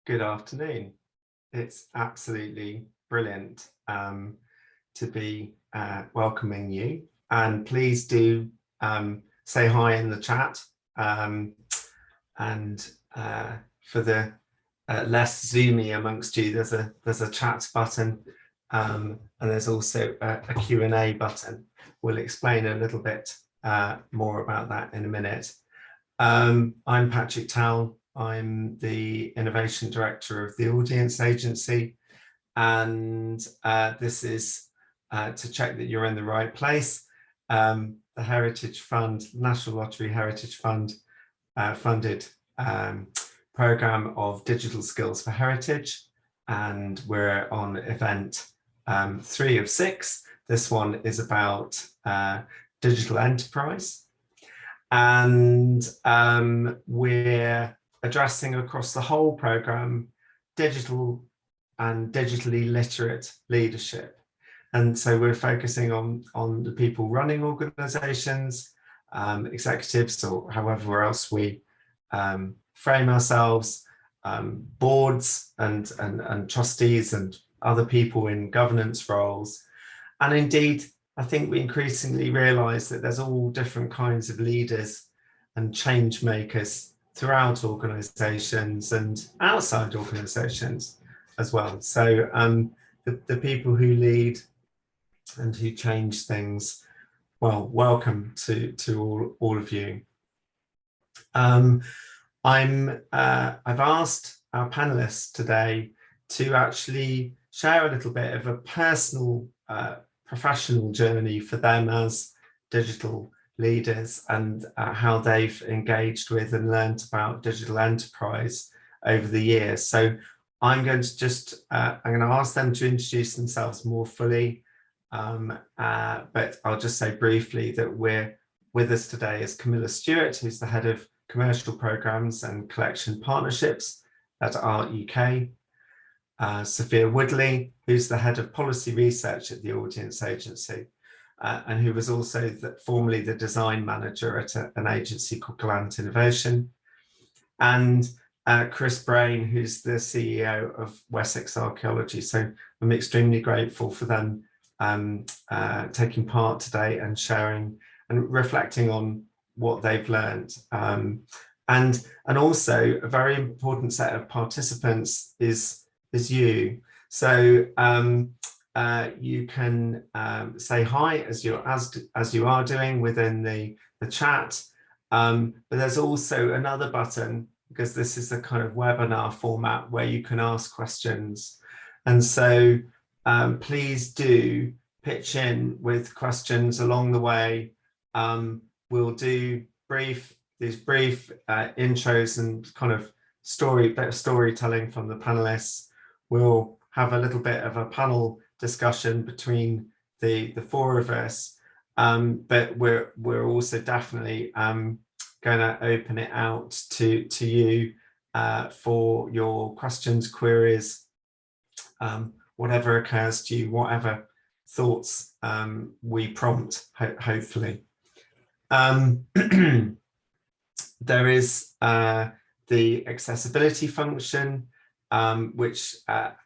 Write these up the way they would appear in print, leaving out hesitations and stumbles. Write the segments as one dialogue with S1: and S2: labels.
S1: Good afternoon. It's absolutely brilliant to be welcoming you, and please do say hi in the chat, and for the less zoomy amongst you, there's a chat button, and there's also a Q&A button. We'll explain a little bit more about that in a minute. I'm Patrick Towell. I'm the Innovation Director of the Audience Agency, and this is to check that you're in the right place. The Heritage Fund, National Lottery Heritage Fund funded programme of digital skills for heritage, and we're on event 3 of 6. This one is about digital enterprise, and we're addressing across the whole programme digital and digitally literate leadership. And so we're focusing on the people running organisations, executives, or however else we frame ourselves, boards and trustees and other people in governance roles. And indeed, I think we increasingly realise that there's all different kinds of leaders and change makers throughout organisations and outside organisations as well. So the people who lead and who change things, well, welcome to all of you. I've asked our panelists today to actually share a little bit of a personal professional journey for them as digital leaders, and how they've engaged with and learned about digital enterprise over the years. So I'm going to just I'm going to ask them to introduce themselves more fully, but I'll just say briefly that we're with us today is Camilla Stewart, who's the head of commercial programs and collection partnerships at Art UK. Sophia Woodley, who's the head of policy research at the Audience Agency, and who was also formerly the design manager at an agency called Gallant Innovation. And Chris Brayne, who's the CEO of Wessex Archaeology. So I'm extremely grateful for them taking part today and sharing and reflecting on what they've learned. And also a very important set of participants is you. So you can say hi as you are doing within the chat, but there's also another button, because this is a kind of webinar format where you can ask questions. And so please do pitch in with questions along the way. We'll do these brief intros and kind of storytelling from the panelists. We'll have a little bit of a panel discussion between the 4 of us, but we're also definitely going to open it out to you for your questions, queries, whatever occurs to you, whatever thoughts we prompt, hopefully. There is the accessibility function, which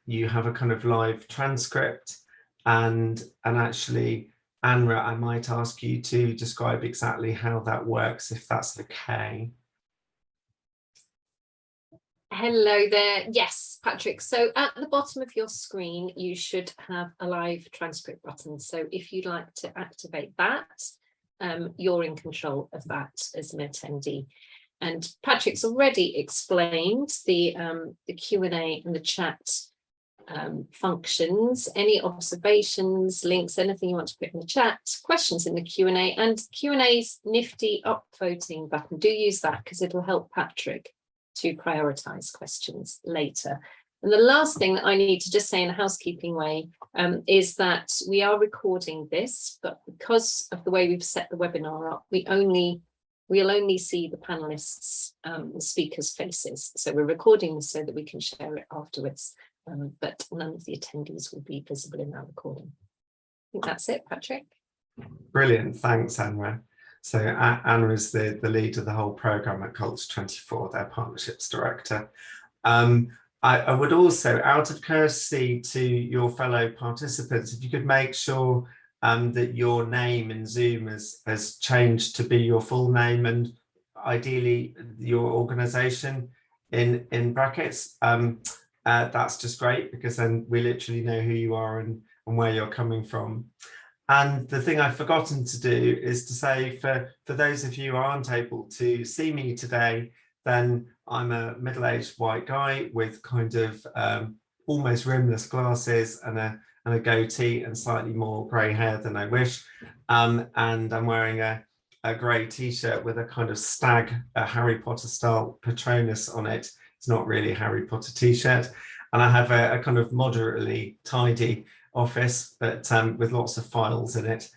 S1: you have a kind of live transcript, and actually, Anra, I might ask you to describe exactly how that works, if that's okay.
S2: Hello there. Yes, Patrick. So at the bottom of your screen, you should have a live transcript button. So if you'd like to activate that, you're in control of that as an attendee. And Patrick's already explained the Q&A and the chat functions. Any observations, links, anything you want to put in the chat, questions in the Q&A, and Q&A's nifty upvoting button. Do use that, because it'll help Patrick to prioritise questions later. And the last thing that I need to just say in a housekeeping way is that we are recording this, but because of the way we've set the webinar up, we'll only see the panelists' the speakers' faces. So we're recording this so that we can share it afterwards, but none of the attendees will be visible in that recording. I think that's it, Patrick.
S1: Brilliant, thanks, Anra. So Anna is the lead of the whole programme at Culture 24, their partnerships director. I would also, out of courtesy to your fellow participants, if you could make sure that your name in Zoom has changed to be your full name, and ideally your organisation in brackets. That's just great, because then we literally know who you are and where you're coming from. And the thing I've forgotten to do is to say, for those of you who aren't able to see me today, then I'm a middle-aged white guy with kind of almost rimless glasses and a goatee and slightly more grey hair than I wish. And I'm wearing a grey t-shirt with a kind of stag, a Harry Potter style Patronus on it. It's not really a Harry Potter t-shirt. And I have a kind of moderately tidy office, but with lots of files in it.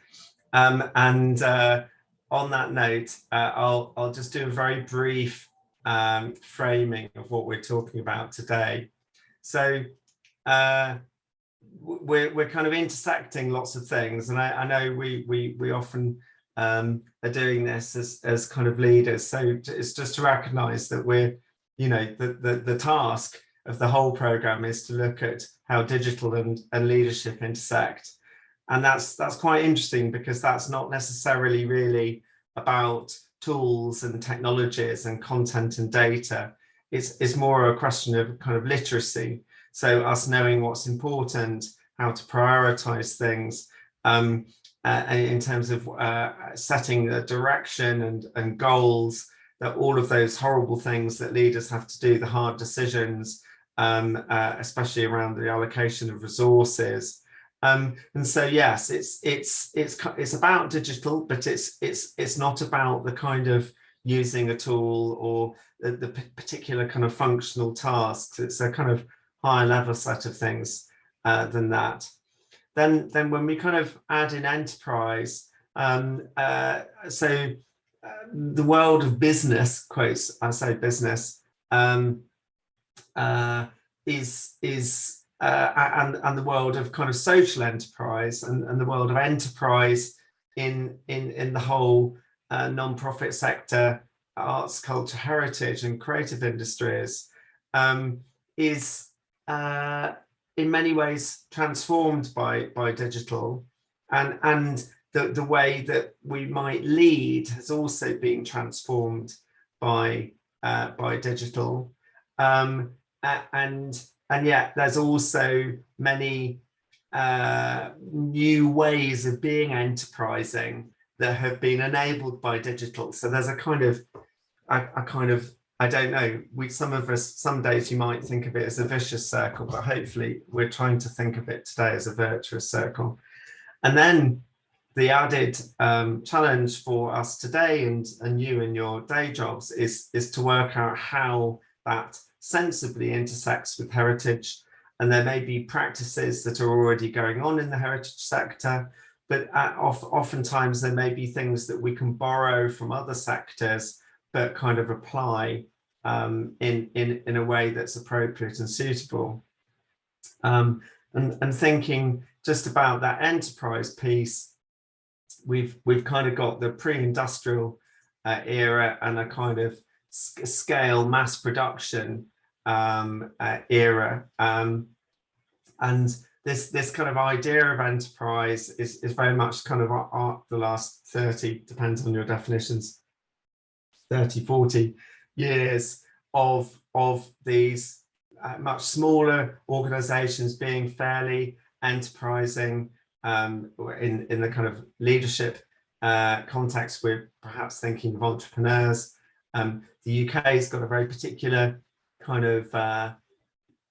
S1: And on that note, I'll just do a very brief framing of what we're talking about today. So we're kind of intersecting lots of things, and I know we often are doing this as kind of leaders. So it's just to recognise that we're, you know, the task of the whole program is to look at how digital and leadership intersect. And that's quite interesting, because that's not necessarily really about tools and technologies and content and data. It's more a question of kind of literacy. So us knowing what's important, how to prioritize things, in terms of setting the direction and goals, that all of those horrible things that leaders have to do, the hard decisions, especially around the allocation of resources. And so yes, it's about digital, but it's not about the kind of using a tool or the particular kind of functional tasks. It's a kind of higher level set of things than that. Then when we kind of add in enterprise, so the world of business, quotes, I say business, is and the world of kind of social enterprise and the world of enterprise in the whole non-profit sector, arts, culture, heritage, and creative industries, is in many ways transformed by digital, and the way that we might lead has also been transformed by digital, and yet there's also many new ways of being enterprising that have been enabled by digital. So there's a kind of I don't know, some of us, some days you might think of it as a vicious circle, but hopefully we're trying to think of it today as a virtuous circle. And then the added challenge for us today, and you in your day jobs, is to work out how that sensibly intersects with heritage. And there may be practices that are already going on in the heritage sector, but oftentimes there may be things that we can borrow from other sectors but kind of apply in a way that's appropriate and suitable. And thinking just about that enterprise piece, we've kind of got the pre-industrial era and a kind of scale mass production era, and this kind of idea of enterprise is very much kind of the last 30, depends on your definitions, 30, 40 years of these much smaller organizations being fairly enterprising in the kind of leadership context. We're perhaps thinking of entrepreneurs. The UK's got a very particular kind of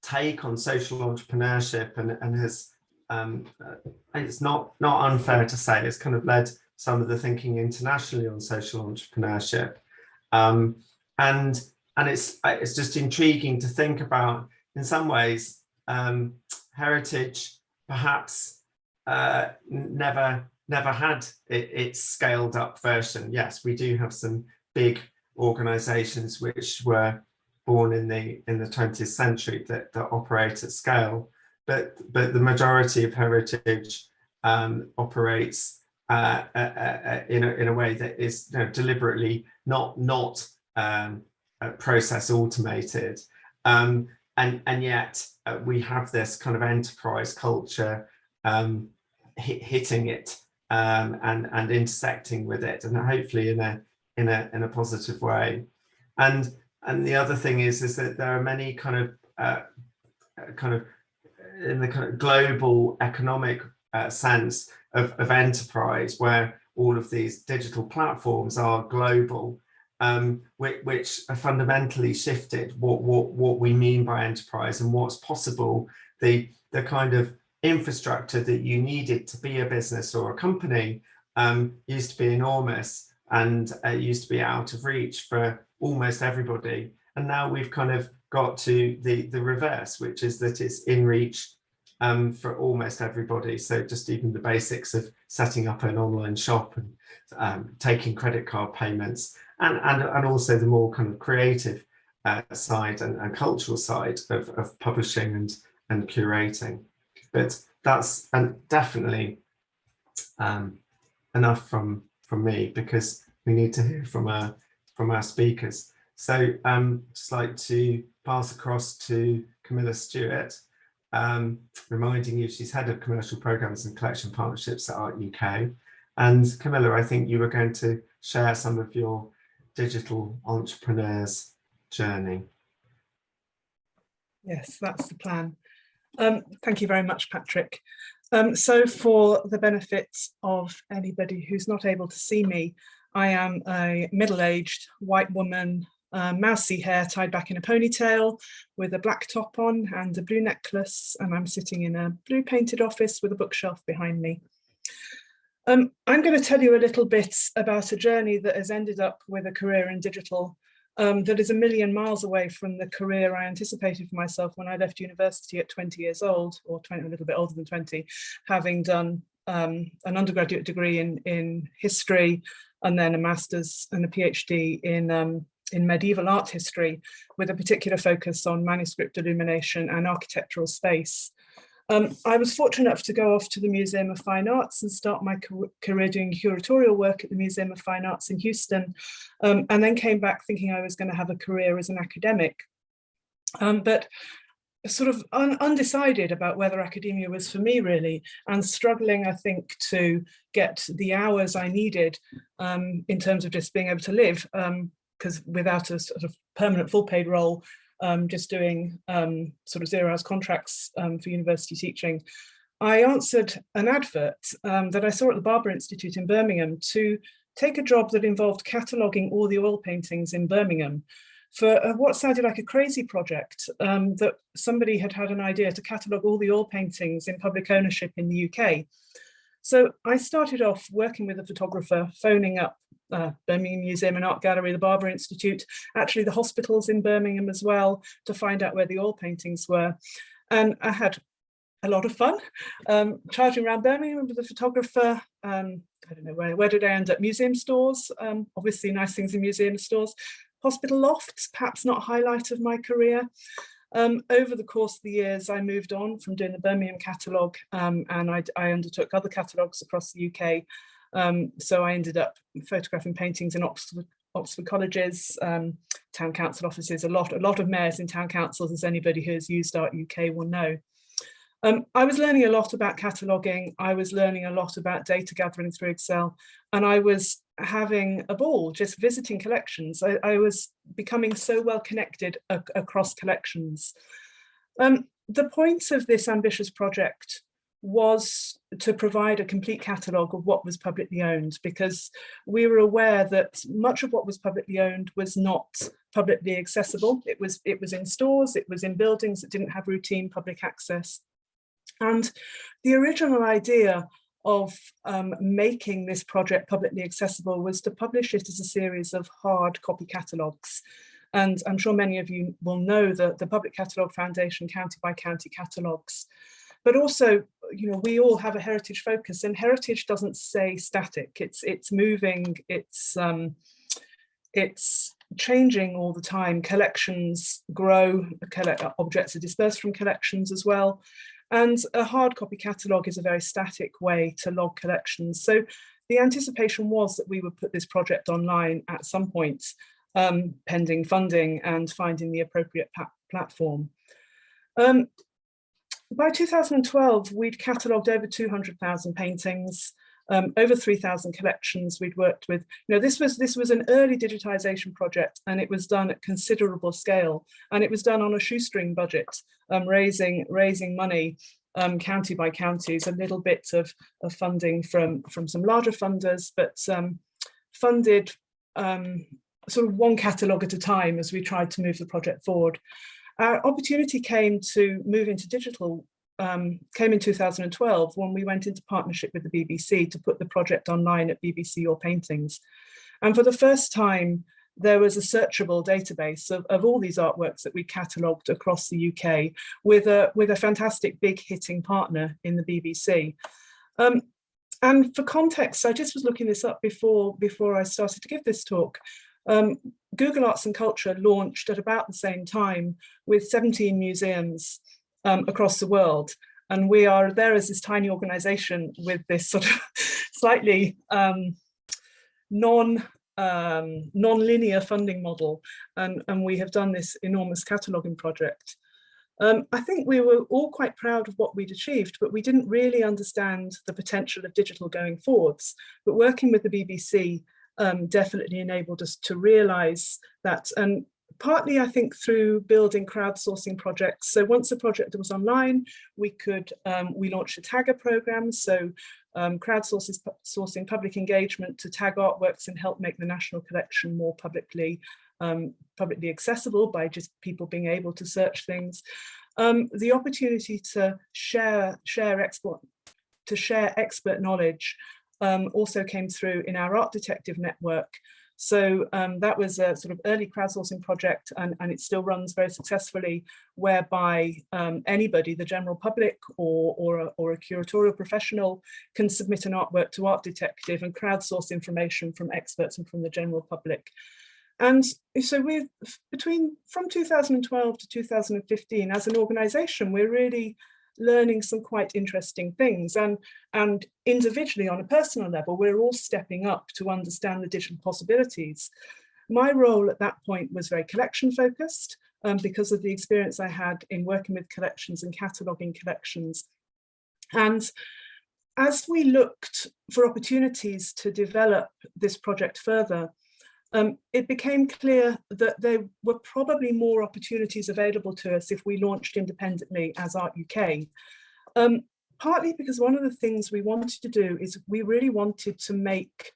S1: take on social entrepreneurship, and has it's not unfair to say it's kind of led some of the thinking internationally on social entrepreneurship. And it's just intriguing to think about, in some ways, heritage perhaps never had its scaled up version. Yes, we do have some big organizations which were born in the 20th century that operate at scale, but the majority of heritage operates in a way that is, you know, deliberately not process automated, and and yet we have this kind of enterprise culture hitting it and intersecting with it, and hopefully in a positive way. And the other thing is that there are many kind of in the kind of global economic sense of enterprise, where all of these digital platforms are global, which are fundamentally shifted what we mean by enterprise and what's possible. The kind of infrastructure that you needed to be a business or a company used to be enormous, and used to be out of reach for almost everybody. And now we've kind of got to the reverse, which is that it's in reach for almost everybody. So just even the basics of setting up an online shop and taking credit card payments, and also the more kind of creative side and cultural side of publishing and curating. But that's definitely enough from me, because we need to hear from our speakers. So just like to pass across to Camilla Stewart, reminding you she's head of commercial programs and collection partnerships at Art UK. And Camilla, I think you were going to share some of your digital entrepreneur's journey.
S3: Yes, that's the plan. Thank you very much, Patrick. So for the benefits of anybody who's not able to see me, I am a middle-aged white woman, mousy hair tied back in a ponytail with a black top on and a blue necklace, and I'm sitting in a blue painted office with a bookshelf behind me. I'm going to tell you a little bit about a journey that has ended up with a career in digital that is a million miles away from the career I anticipated for myself when I left university at 20 years old, or a little bit older than 20, having done an undergraduate degree in history, and then a master's and a PhD in medieval art history, with a particular focus on manuscript illumination and architectural space. I was fortunate enough to go off to the Museum of Fine Arts and start my career doing curatorial work at the Museum of Fine Arts in Houston, and then came back thinking I was going to have a career as an academic, but sort of undecided about whether academia was for me, really, and struggling, I think, to get the hours I needed in terms of just being able to live, because without a sort of permanent full paid role, just doing sort of 0 hours contracts for university teaching, I answered an advert that I saw at the Barber Institute in Birmingham to take a job that involved cataloguing all the oil paintings in Birmingham for what sounded like a crazy project, that somebody had had an idea to catalogue all the oil paintings in public ownership in the UK. So I started off working with a photographer, phoning up Birmingham Museum and Art Gallery, the Barber Institute, actually the hospitals in Birmingham as well, to find out where the oil paintings were. And I had a lot of fun charging around Birmingham with a photographer. I don't know, where did I end up? Museum stores, obviously nice things in museum stores. Hospital lofts, perhaps not a highlight of my career. Over the course of the years, I moved on from doing the Birmingham catalogue, and I undertook other catalogues across the UK. So I ended up photographing paintings in Oxford colleges, town council offices, a lot of mayors in town councils, as anybody who has used Art UK will know. I was learning a lot about cataloguing. I was learning a lot about data gathering through Excel, and I was having a ball just visiting collections. I was becoming so well connected across collections. The point of this ambitious project was to provide a complete catalogue of what was publicly owned, because we were aware that much of what was publicly owned was not publicly accessible. It was in stores, it was in buildings that didn't have routine public access. And the original idea of making this project publicly accessible was to publish it as a series of hard copy catalogues. And I'm sure many of you will know that the Public Catalogue Foundation county by county catalogues. But also, you know, we all have a heritage focus, and heritage doesn't stay static. It's moving, it's changing all the time. Collections grow, objects are dispersed from collections as well. And a hard copy catalogue is a very static way to log collections. So the anticipation was that we would put this project online at some point, pending funding and finding the appropriate platform. By 2012, we'd catalogued over 200,000 paintings, over 3,000 collections we'd worked with. This was an early digitization project, and it was done at considerable scale, and it was done on a shoestring budget, raising money county by county, a little bit of funding from some larger funders, but funded sort of one catalogue at a time as we tried to move the project forward. Our opportunity came to move into digital came in 2012 when we went into partnership with the BBC to put the project online at BBC Your Paintings. And for the first time, there was a searchable database of all these artworks that we catalogued across the UK with a fantastic big hitting partner in the BBC. And for context, I just was looking this up before I started to give this talk. Google Arts and Culture launched at about the same time with 17 museums across the world. And we are there as this tiny organization with this sort of slightly non-linear funding model. And we have done this enormous cataloguing project. I think we were all quite proud of what we'd achieved, but we didn't really understand the potential of digital going forwards. But working with the BBC definitely enabled us to realise that, and partly I think through building crowdsourcing projects. So once the project was online, we launched a tagger programme, so crowdsourcing public engagement to tag artworks and help make the national collection more publicly accessible by just people being able to search things. The opportunity to share expert knowledge also came through in our Art Detective network. So that was a sort of early crowdsourcing project, and it still runs very successfully, whereby anybody, the general public or a curatorial professional, can submit an artwork to Art Detective and crowdsource information from experts and from the general public. And so from 2012 to 2015, as an organisation, we're really learning some quite interesting things, and individually on a personal level, we're all stepping up to understand the digital possibilities. My role at that point was very collection focused because of the experience I had in working with collections and cataloguing collections. And as we looked for opportunities to develop this project further, it became clear that there were probably more opportunities available to us if we launched independently as Art UK. Partly because one of the things we wanted to do is we really wanted to make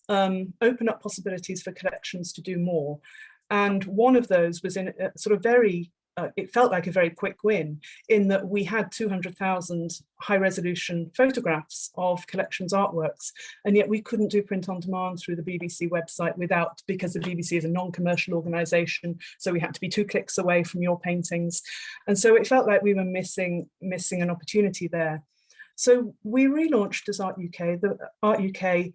S3: open up possibilities for collections to do more. And one of those was in a sort of it felt like a very quick win, in that we had 200,000 high resolution photographs of collections artworks, and yet we couldn't do print on demand through the BBC website because the BBC is a non-commercial organisation, so we had to be 2 clicks away from Your Paintings. And so it felt like we were missing an opportunity there. So we relaunched as Art UK. The Art UK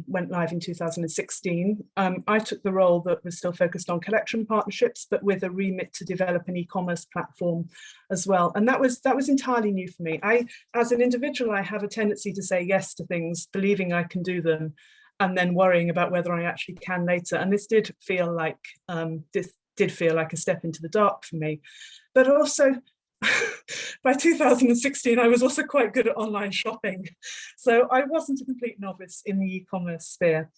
S3: went live in 2016. I took the role that was still focused on collection partnerships, but with a remit to develop an e-commerce platform as well. And that was entirely new for me. As an individual, I have a tendency to say yes to things, believing I can do them, and then worrying about whether I actually can later. And this did feel like a step into the dark for me. But also, by 2016, I was also quite good at online shopping. So I wasn't a complete novice in the e-commerce sphere.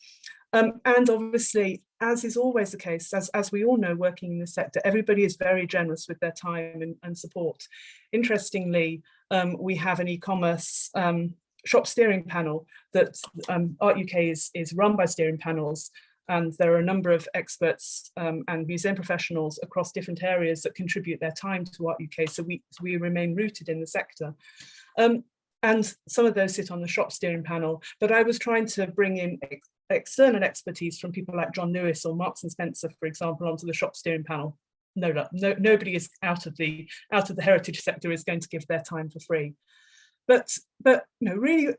S3: And obviously, as is always the case, as we all know, working in the sector, everybody is very generous with their time and support. Interestingly, we have an e-commerce shop steering panel that Art UK is run by steering panels. And there are a number of experts and museum professionals across different areas that contribute their time to Art UK. So we remain rooted in the sector. And some of those sit on the shop steering panel, but I was trying to bring in external expertise from people like John Lewis or Marks and Spencer, for example, onto the shop steering panel. Nobody is out of the heritage sector is going to give their time for free. But really,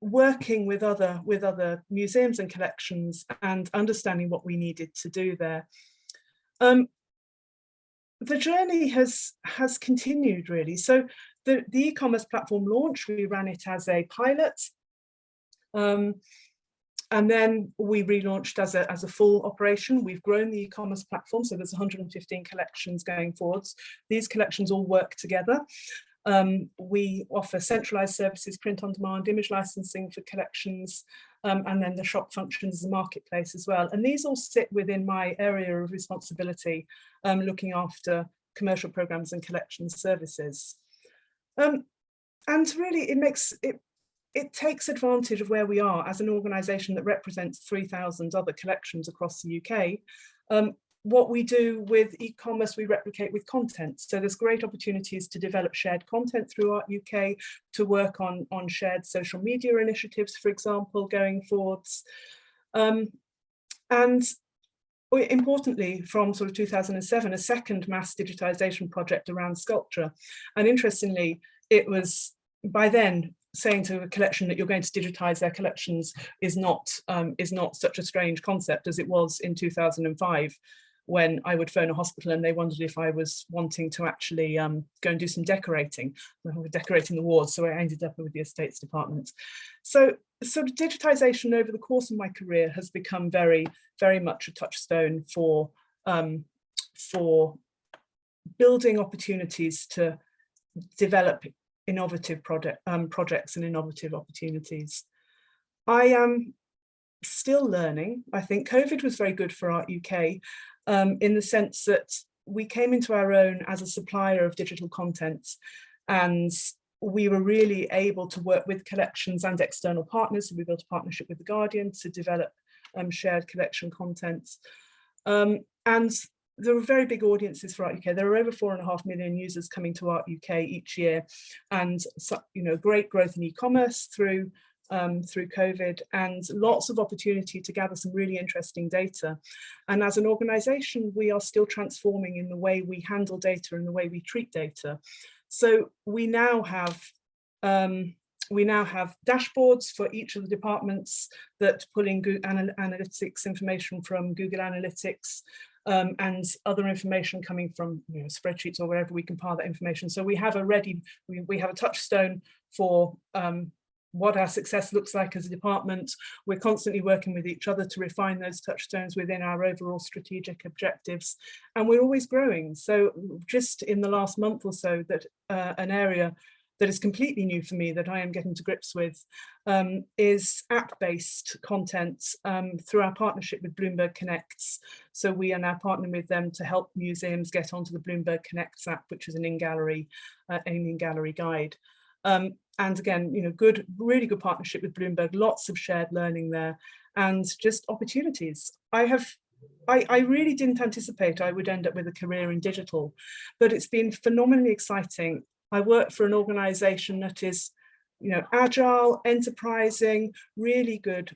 S3: working with other museums and collections and understanding what we needed to do there. The journey has continued really. So the e-commerce platform launch, we ran it as a pilot. And then we relaunched as a full operation. We've grown the e-commerce platform, so there's 115 collections going forwards. These collections all work together. We offer centralized services, print on demand, image licensing for collections, and then the shop functions as a marketplace as well. And these all sit within my area of responsibility, looking after commercial programs and collection services. And really it takes advantage of where we are as an organisation that represents 3,000 other collections across the UK. What we do with e-commerce, we replicate with content. So there's great opportunities to develop shared content through Art UK, to work on shared social media initiatives, for example, going forwards. And importantly, from sort of 2007, a second mass digitisation project around sculpture. And interestingly, it was by then saying to a collection that you're going to digitise their collections is not such a strange concept as it was in 2005, when I would phone a hospital and they wondered if I was wanting to actually go and do some decorating. We were decorating the wards, so I ended up with the estates department. So sort of digitisation over the course of my career has become very, very much a touchstone for building opportunities to develop innovative projects and innovative opportunities. I am still learning. I think COVID was very good for Art UK, in the sense that we came into our own as a supplier of digital content, and we were really able to work with collections and external partners. So we built a partnership with The Guardian to develop shared collection content. And there are very big audiences for Art UK. There are over 4.5 million users coming to Art UK each year, and great growth in e-commerce through COVID, and lots of opportunity to gather some really interesting data. And as an organisation, we are still transforming in the way we handle data and the way we treat data. So we now have dashboards for each of the departments that pull in Google Analytics information from Google Analytics, and other information coming from spreadsheets or wherever we compile that information. So we have we have a touchstone for what our success looks like as a department. We're constantly working with each other to refine those touchstones within our overall strategic objectives, and we're always growing. So just in the last month or so, that an area that is completely new for me that I am getting to grips with is app-based content through our partnership with Bloomberg Connects. So we are now partnering with them to help museums get onto the Bloomberg Connects app, which is an in-gallery guide. And again, really good partnership with Bloomberg, lots of shared learning there, and just opportunities. I really didn't anticipate I would end up with a career in digital, but it's been phenomenally exciting. I work for an organisation that is, agile, enterprising, really good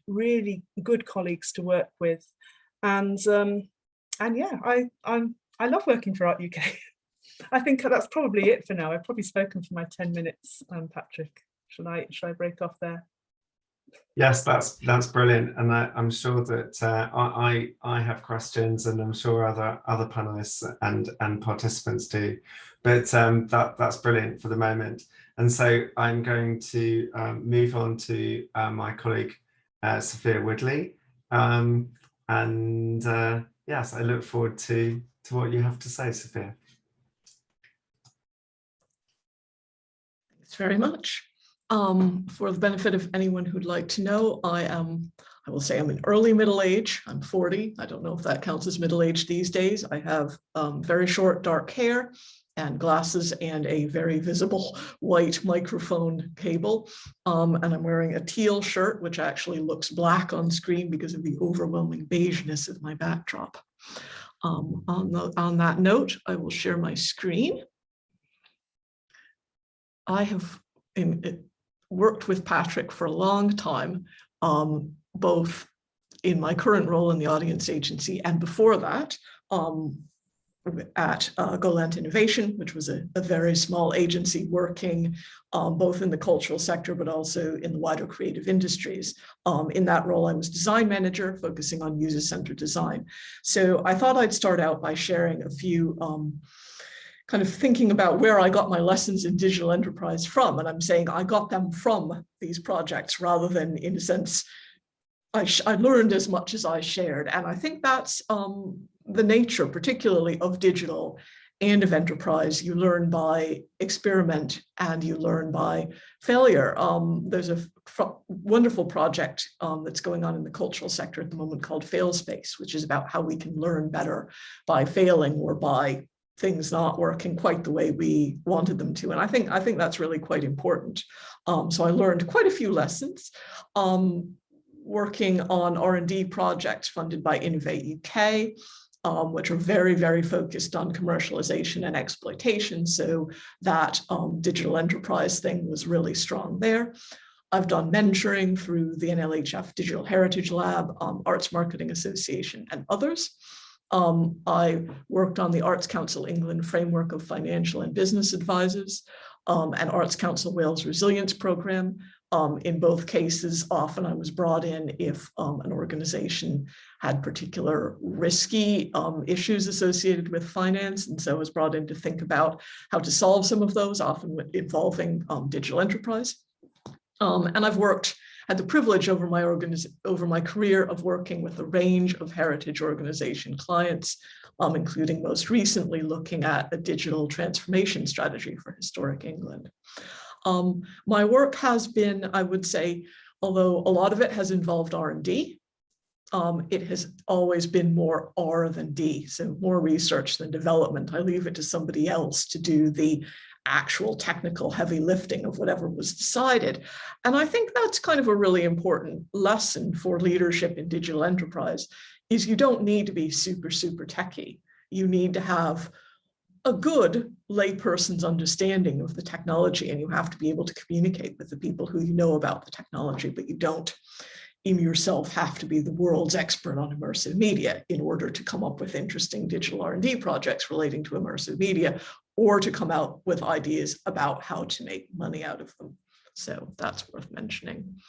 S3: colleagues to work with, and yeah, I love working for Art UK. I think that's probably it for now. I've probably spoken for my 10 minutes, Patrick. Should I break off there?
S1: Yes, that's brilliant, and I'm sure that I have questions, and I'm sure other panelists and participants do. But that's brilliant for the moment, and so I'm going to move on to my colleague Sophia Woodley, and yes, I look forward to what you have to say, Sophia.
S4: Thanks very much. For the benefit of anyone who'd like to know, I will say I'm in early middle age. I'm 40. I don't know if that counts as middle age these days. I have very short dark hair and glasses and a very visible white microphone cable. And I'm wearing a teal shirt, which actually looks black on screen because of the overwhelming beigeness of my backdrop. On that note, I will share my screen. I have worked with Patrick for a long time, both in my current role in the audience agency and before that at Goland Innovation, which was a very small agency working both in the cultural sector, but also in the wider creative industries. In that role, I was design manager, focusing on user-centered design. So I thought I'd start out by sharing a few kind of thinking about where I got my lessons in digital enterprise from. And I'm saying I got them from these projects rather than, in a sense, I learned as much as I shared. And I think that's the nature, particularly of digital and of enterprise. You learn by experiment and you learn by failure. There's a wonderful project that's going on in the cultural sector at the moment called Fail Space, which is about how we can learn better by failing or by things not working quite the way we wanted them to. And I think that's really quite important. So I learned quite a few lessons. Working on R&D projects funded by Innovate UK, which are very, very focused on commercialization and exploitation. So that digital enterprise thing was really strong there. I've done mentoring through the NLHF Digital Heritage Lab, Arts Marketing Association, and others. I worked on the Arts Council England framework of financial and business advisors and Arts Council Wales Resilience Programme. In both cases, often I was brought in if an organization had particular risky issues associated with finance. And so I was brought in to think about how to solve some of those, often involving digital enterprise. And I've had the privilege over my career of working with a range of heritage organization clients, including most recently looking at a digital transformation strategy for historic England. My work has been, I would say, although a lot of it has involved R&D, it has always been more R than D, so more research than development. I leave it to somebody else to do the actual technical heavy lifting of whatever was decided. And I think that's kind of a really important lesson for leadership in digital enterprise, is you don't need to be super, super techie. You need to have a good layperson's understanding of the technology, and you have to be able to communicate with the people who you know about the technology, but you don't yourself have to be the world's expert on immersive media in order to come up with interesting digital R&D projects relating to immersive media, or to come out with ideas about how to make money out of them. So that's worth mentioning.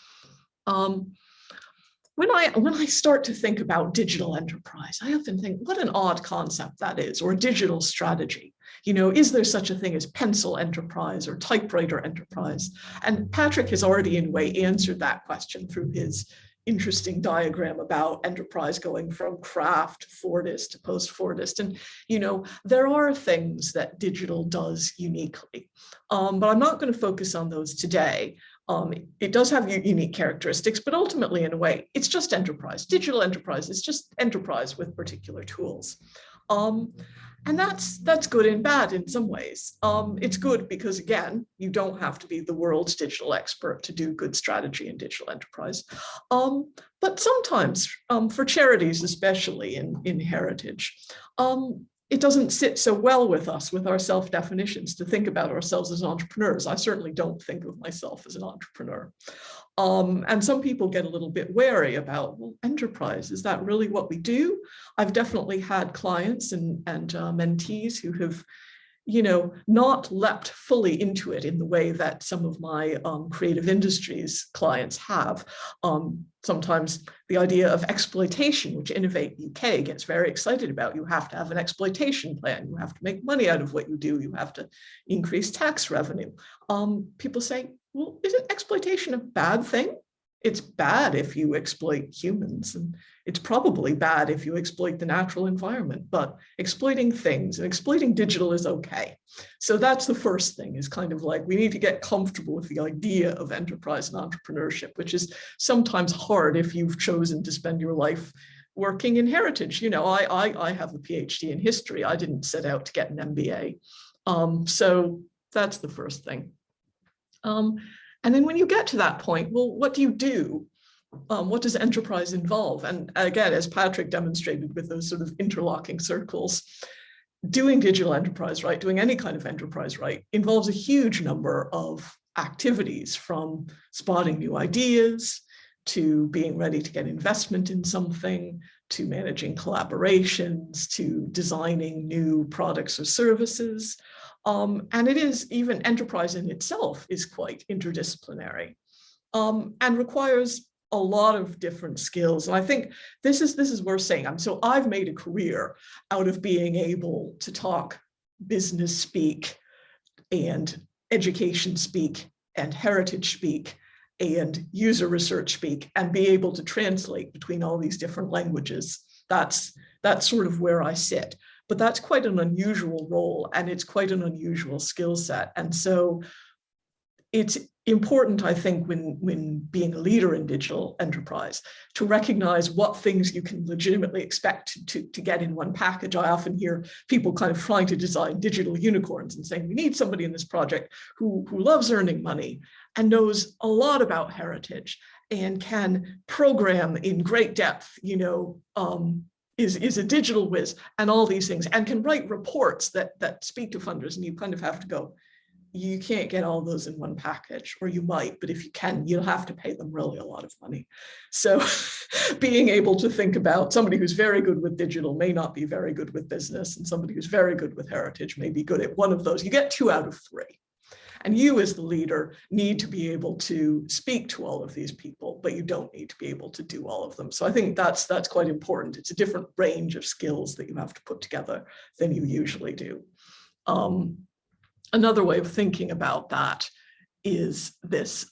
S4: When I start to think about digital enterprise, I often think, what an odd concept that is, or digital strategy. You know, is there such a thing as pencil enterprise or typewriter enterprise? And Patrick has already in a way answered that question through his interesting diagram about enterprise going from craft, Fordist to post-Fordist. And, you know, there are things that digital does uniquely, but I'm not going to focus on those today. It does have unique characteristics, but ultimately, in a way, it's just enterprise. Digital enterprise is just enterprise with particular tools. And that's good and bad in some ways. It's good because, again, you don't have to be the world's digital expert to do good strategy in digital enterprise. But sometimes, for charities, especially in heritage, it doesn't sit so well with us, with our self-definitions, to think about ourselves as entrepreneurs. I certainly don't think of myself as an entrepreneur. And some people get a little bit wary about, well, enterprise, is that really what we do? I've definitely had clients and mentees who have, you know, not leapt fully into it in the way that some of my creative industries clients have. Sometimes the idea of exploitation, which Innovate UK gets very excited about, you have to have an exploitation plan, you have to make money out of what you do, you have to increase tax revenue. People say, well, isn't exploitation a bad thing? It's bad if you exploit humans, and it's probably bad if you exploit the natural environment, but exploiting things and exploiting digital is okay. So that's the first thing, is kind of like, we need to get comfortable with the idea of enterprise and entrepreneurship, which is sometimes hard if you've chosen to spend your life working in heritage. You know, I have a PhD in history. I didn't set out to get an MBA. So that's the first thing. And then when you get to that point, well, what do you do? What does enterprise involve? And again, as Patrick demonstrated with those sort of interlocking circles, doing digital enterprise right, doing any kind of enterprise right, involves a huge number of activities, from spotting new ideas, to being ready to get investment in something, to managing collaborations, to designing new products or services. And it is, even enterprise in itself is quite interdisciplinary, and requires a lot of different skills. And I think this is worth saying. So I've made a career out of being able to talk business speak and education speak and heritage speak and user research speak and be able to translate between all these different languages. That's sort of where I sit. But that's quite an unusual role, and it's quite an unusual skill set. And so it's important, I think, when being a leader in digital enterprise, to recognize what things you can legitimately expect to get in one package. I often hear people kind of trying to design digital unicorns and saying, we need somebody in this project who loves earning money and knows a lot about heritage and can program in great depth, is a digital whiz and all these things, and can write reports that speak to funders. And you kind of have to go, you can't get all those in one package, or you might, but if you can, you'll have to pay them really a lot of money. So being able to think about somebody who's very good with digital may not be very good with business, and somebody who's very good with heritage may be good at one of those. You get 2 out of 3. And you as the leader need to be able to speak to all of these people, but you don't need to be able to do all of them. So I think that's quite important. It's a different range of skills that you have to put together than you usually do. Another way of thinking about that is this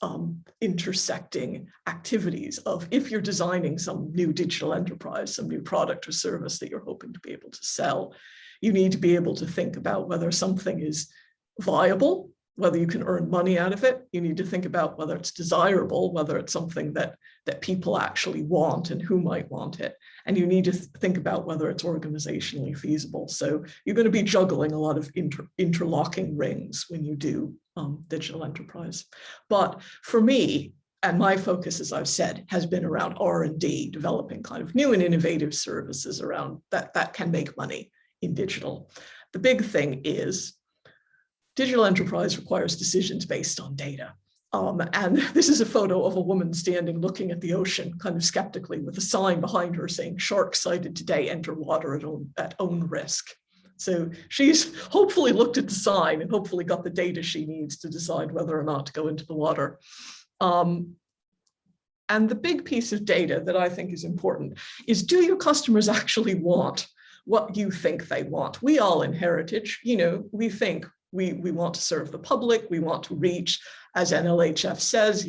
S4: intersecting activities of, if you're designing some new digital enterprise, some new product or service that you're hoping to be able to sell, you need to be able to think about whether something is viable, whether you can earn money out of it. You need to think about whether it's desirable, whether it's something that people actually want and who might want it. And you need to think about whether it's organizationally feasible. So you're going to be juggling a lot of interlocking rings when you do digital enterprise. But for me, and my focus, as I've said, has been around R&D, developing kind of new and innovative services around that can make money in digital. The big thing is, digital enterprise requires decisions based on data. And this is a photo of a woman standing looking at the ocean kind of skeptically with a sign behind her saying, "Sharks sighted today, enter water at own risk." So she's hopefully looked at the sign and hopefully got the data she needs to decide whether or not to go into the water. And the big piece of data that I think is important is, do your customers actually want what you think they want? We all in heritage, we think, we want to serve the public, we want to reach, as NLHF says,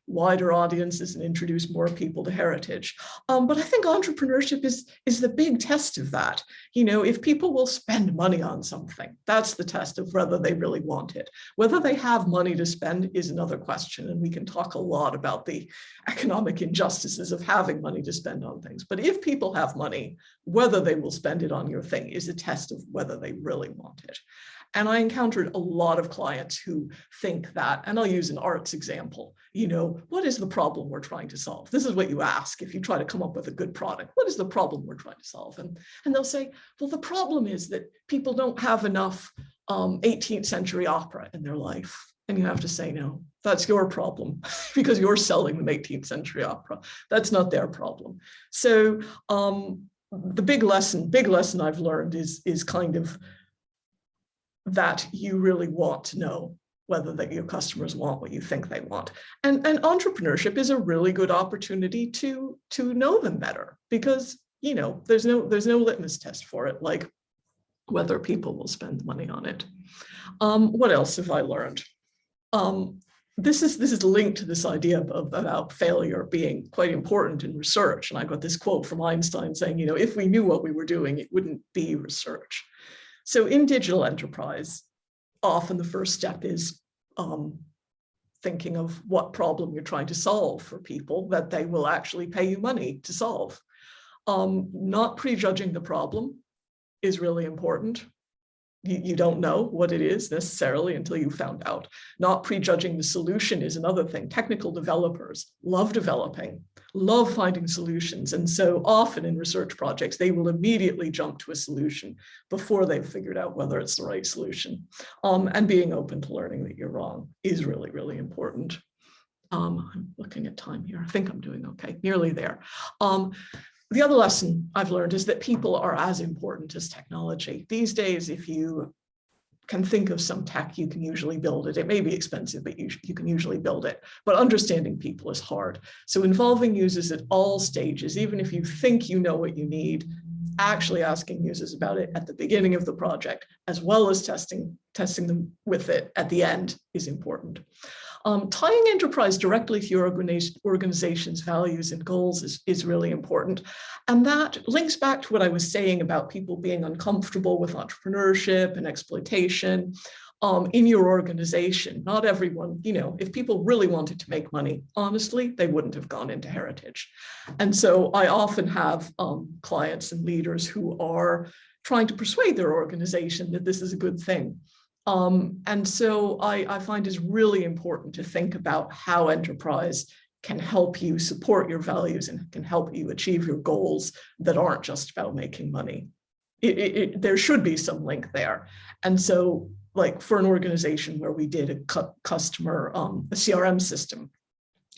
S4: wider audiences and introduce more people to heritage. But I think entrepreneurship is the big test of that. If people will spend money on something, that's the test of whether they really want it. Whether they have money to spend is another question, and we can talk a lot about the economic injustices of having money to spend on things. But if people have money, whether they will spend it on your thing is a test of whether they really want it. And I encountered a lot of clients who think that, and I'll use an arts example, what is the problem we're trying to solve? This is what you ask if you try to come up with a good product. What is the problem we're trying to solve? And they'll say, well, the problem is that people don't have enough 18th century opera in their life. And you have to say, no, that's your problem because you're selling them 18th century opera. That's not their problem. So the big lesson I've learned is kind of that you really want to know whether your customers want what you think they want. And entrepreneurship is a really good opportunity to know them better, because there's no litmus test for it, like whether people will spend money on it. What else have I learned? This is linked to this idea about failure being quite important in research. And I got this quote from Einstein saying, if we knew what we were doing, it wouldn't be research. So in digital enterprise, often the first step is thinking of what problem you're trying to solve for people that they will actually pay you money to solve. Not prejudging the problem is really important. You don't know what it is necessarily until you found out. Not prejudging the solution is another thing. Technical developers love developing, love finding solutions. And so often in research projects, they will immediately jump to a solution before they've figured out whether it's the right solution. And being open to learning that you're wrong is really, really important. I'm looking at time here. I think I'm doing okay, nearly there. The other lesson I've learned is that people are as important as technology. These days, if you can think of some tech, you can usually build it. It may be expensive, but you can usually build it. But understanding people is hard. So involving users at all stages, even if you think you know what you need, actually asking users about it at the beginning of the project, as well as testing them with it at the end, is important. Tying enterprise directly to your organization's values and goals is really important. And that links back to what I was saying about people being uncomfortable with entrepreneurship and exploitation in your organization. Not everyone, if people really wanted to make money, honestly, they wouldn't have gone into heritage. And so I often have clients and leaders who are trying to persuade their organization that this is a good thing. And so I find it's really important to think about how enterprise can help you support your values and can help you achieve your goals that aren't just about making money. There should be some link there. And so, like for an organization where we did a customer, a CRM system,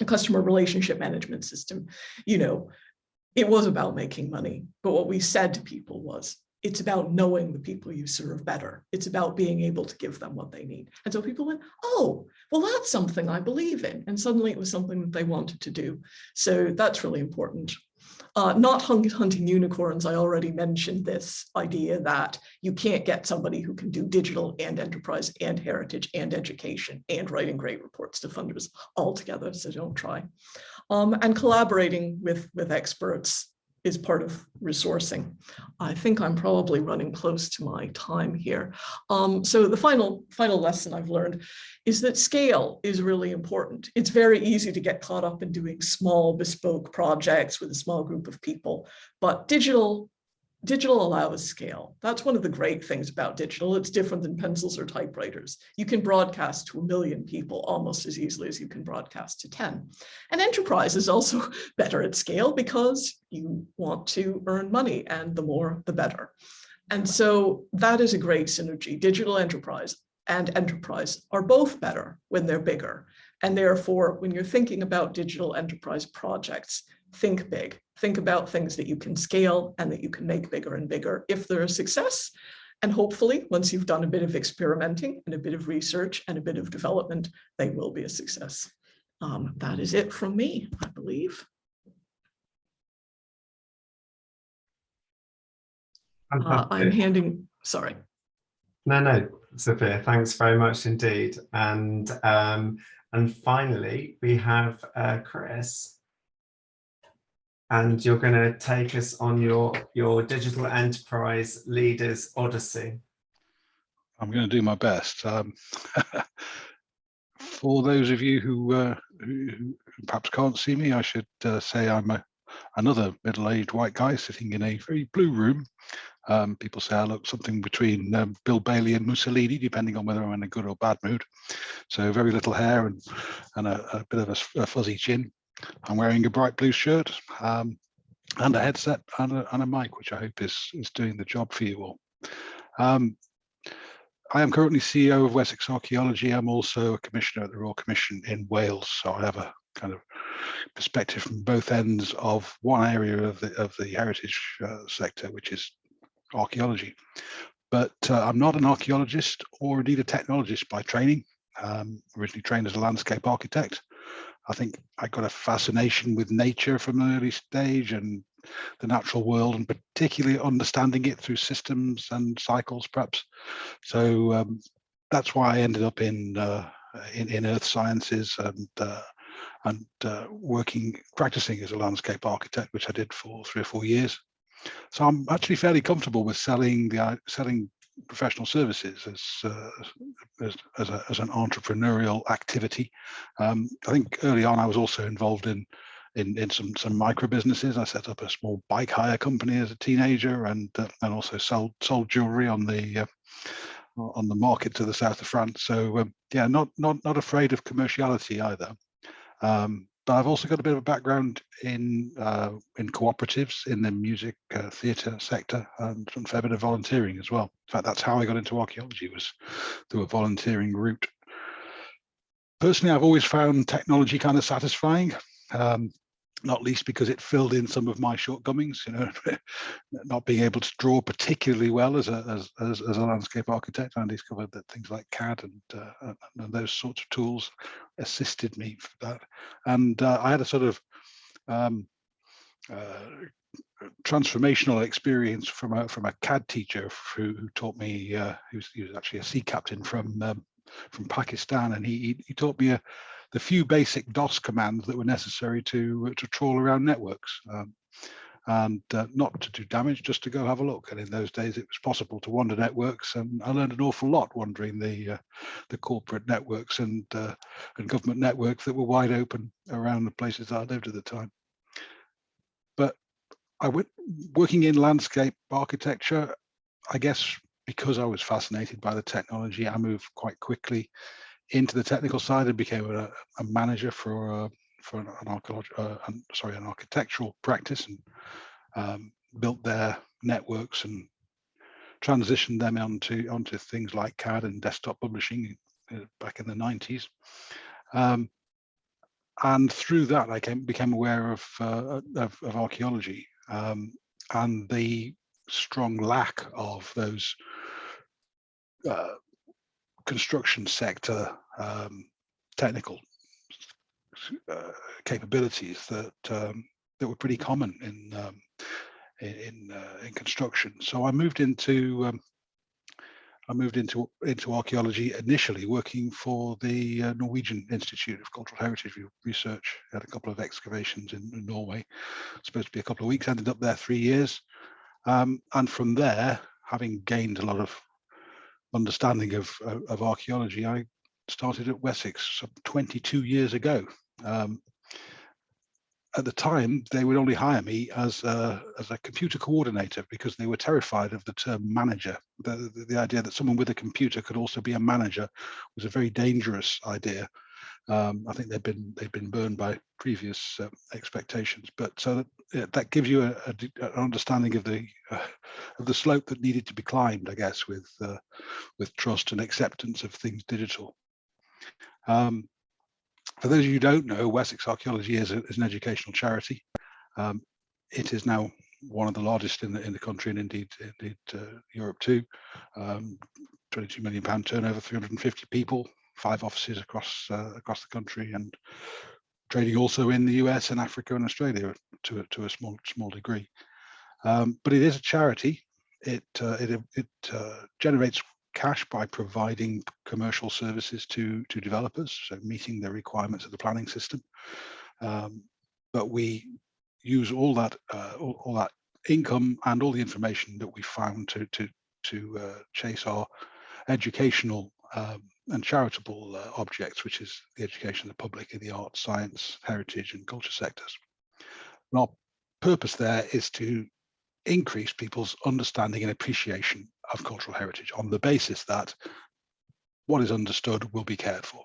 S4: a customer relationship management system, it was about making money. But what we said to people was, it's about knowing the people you serve better. It's about being able to give them what they need. And so people went, oh, well, that's something I believe in. And suddenly it was something that they wanted to do. So that's really important. Not hunting unicorns. I already mentioned this idea that you can't get somebody who can do digital and enterprise and heritage and education and writing great reports to funders all together. So don't try. And collaborating with experts is part of resourcing. I think I'm probably running close to my time here. So the final lesson I've learned is that scale is really important. It's very easy to get caught up in doing small bespoke projects with a small group of people, but digital allows scale. That's one of the great things about digital. It's different than pencils or typewriters. You can broadcast to 1 million people almost as easily as you can broadcast to 10. And enterprise is also better at scale because you want to earn money, and the more, the better. And so that is a great synergy. Digital enterprise and enterprise are both better when they're bigger. And therefore, when you're thinking about digital enterprise projects, think big. Think about things that you can scale and that you can make bigger and bigger if they're a success. And hopefully, once you've done a bit of experimenting and a bit of research and a bit of development, they will be a success. That is it from me, I believe. I'm handing, sorry.
S1: No, Sophia, thanks very much indeed. And finally, we have Chris. And you're going to take us on your digital enterprise leaders odyssey.
S5: I'm going to do my best. For those of you who perhaps can't see me, I should say I'm another middle-aged white guy sitting in a very blue room. People say I look something between Bill Bailey and Mussolini, depending on whether I'm in a good or bad mood. So very little hair and a bit of a fuzzy chin. I'm wearing a bright blue shirt and a headset and a mic, which I hope is doing the job for you all. I am currently CEO of Wessex Archaeology. I'm also a commissioner at the Royal Commission in Wales, so I have a kind of perspective from both ends of one area of the heritage sector, which is archaeology. But I'm not an archaeologist or indeed a technologist by training. Originally trained as a landscape architect. I think I got a fascination with nature from an early stage and the natural world, and particularly understanding it through systems and cycles, perhaps. So that's why I ended up in earth sciences and practicing as a landscape architect, which I did for 3 or 4 years. So I'm actually fairly comfortable with selling professional services as an entrepreneurial activity. I think early on I was also involved in some micro businesses. I set up a small bike hire company as a teenager, and also sold jewelry on the market to the south of France. So yeah, not afraid of commerciality either. But I've also got a bit of a background in cooperatives in the music theatre sector, and a fair bit of volunteering as well. In fact, that's how I got into archaeology, was through a volunteering route. Personally, I've always found technology kind of satisfying, not least because it filled in some of my shortcomings. Not being able to draw particularly well as a landscape architect. I discovered that things like CAD and those sorts of tools assisted me for that. And I had a sort of transformational experience from a CAD teacher who taught me. He was actually a sea captain from Pakistan, and he taught me the few basic DOS commands that were necessary to trawl around networks. And not to do damage, just to go have a look. And in those days, it was possible to wander networks, and I learned an awful lot wandering the corporate networks and government networks that were wide open around the places that I lived at the time. But I went working in landscape architecture, I guess because I was fascinated by the technology, I moved quite quickly into the technical side and became a manager for an architectural practice, and built their networks and transitioned them onto things like CAD and desktop publishing back in the 90s. And through that, I became aware of archaeology and the strong lack of those construction sector technical capabilities that were pretty common in construction. So I moved into archaeology initially, working for the Norwegian Institute of Cultural Heritage Research. Had a couple of excavations in Norway, supposed to be a couple of weeks, ended up there 3 years. And from there, having gained a lot of understanding of archaeology, I started at Wessex 22 years ago. At the time, they would only hire me as a computer coordinator because they were terrified of the term manager. The idea that someone with a computer could also be a manager was a very dangerous idea. I think they've been burned by previous expectations. But so that gives you an understanding of the slope that needed to be climbed, I guess, with trust and acceptance of things digital. For those of you who don't know, Wessex Archaeology is an educational charity. It is now one of the largest in the country, and indeed Europe too. £22 million turnover, 350 people, 5 offices across the country, and trading also in the US and Africa and Australia to a small degree. But it is a charity. It generates cash by providing commercial services to developers, so meeting the requirements of the planning system. But we use all that income and all the information that we found to chase our educational and charitable objects, which is the education of the public in the arts, science, heritage, and culture sectors. And our purpose there is to increase people's understanding and appreciation of cultural heritage on the basis that what is understood will be cared for.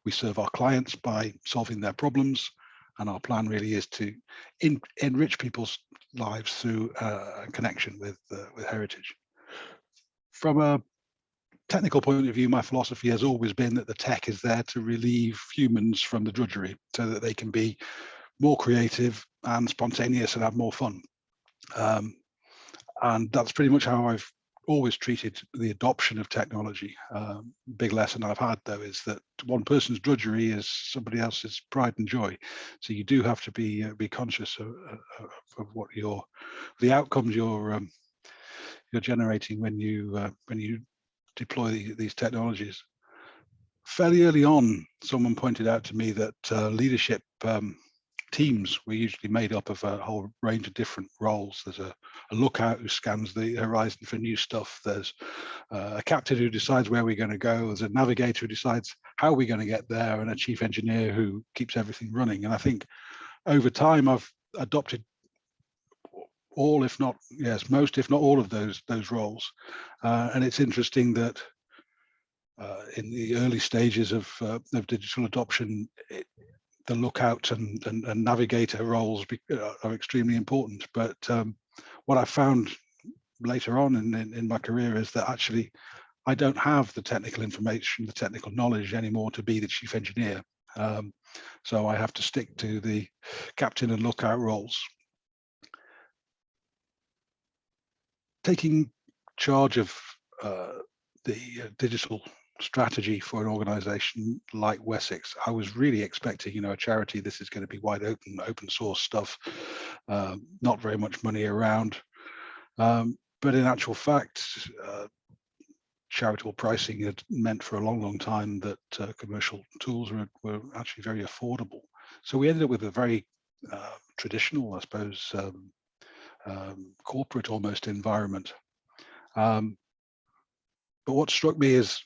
S5: We serve our clients by solving their problems, and our plan really is to enrich people's lives through a connection with heritage. From a technical point of view, my philosophy has always been that the tech is there to relieve humans from the drudgery so that they can be more creative and spontaneous and have more fun. And that's pretty much how I've always treated the adoption of technology. Big lesson I've had, though, is that one person's drudgery is somebody else's pride and joy. So you do have to be conscious of what the outcomes you're generating when you deploy these technologies. Fairly early on, someone pointed out to me that leadership teams were usually made up of a whole range of different roles. There's a lookout who scans the horizon for new stuff. There's a captain who decides where we're going to go. There's a navigator who decides how we're going to get there, and a chief engineer who keeps everything running. And I think over time I've adopted all, if not, yes, most, if not all of those roles. And it's interesting that in the early stages of digital adoption, the lookout and navigator roles are extremely important. But what I found later on in my career is that actually I don't have the technical information, the technical knowledge anymore to be the chief engineer. So I have to stick to the captain and lookout roles. Taking charge of the digital strategy for an organization like Wessex, I was really expecting, a charity, this is going to be wide open source stuff, not very much money around. But in actual fact, charitable pricing had meant for a long time that commercial tools were actually very affordable. So we ended up with a very traditional, I suppose, corporate almost environment. But what struck me is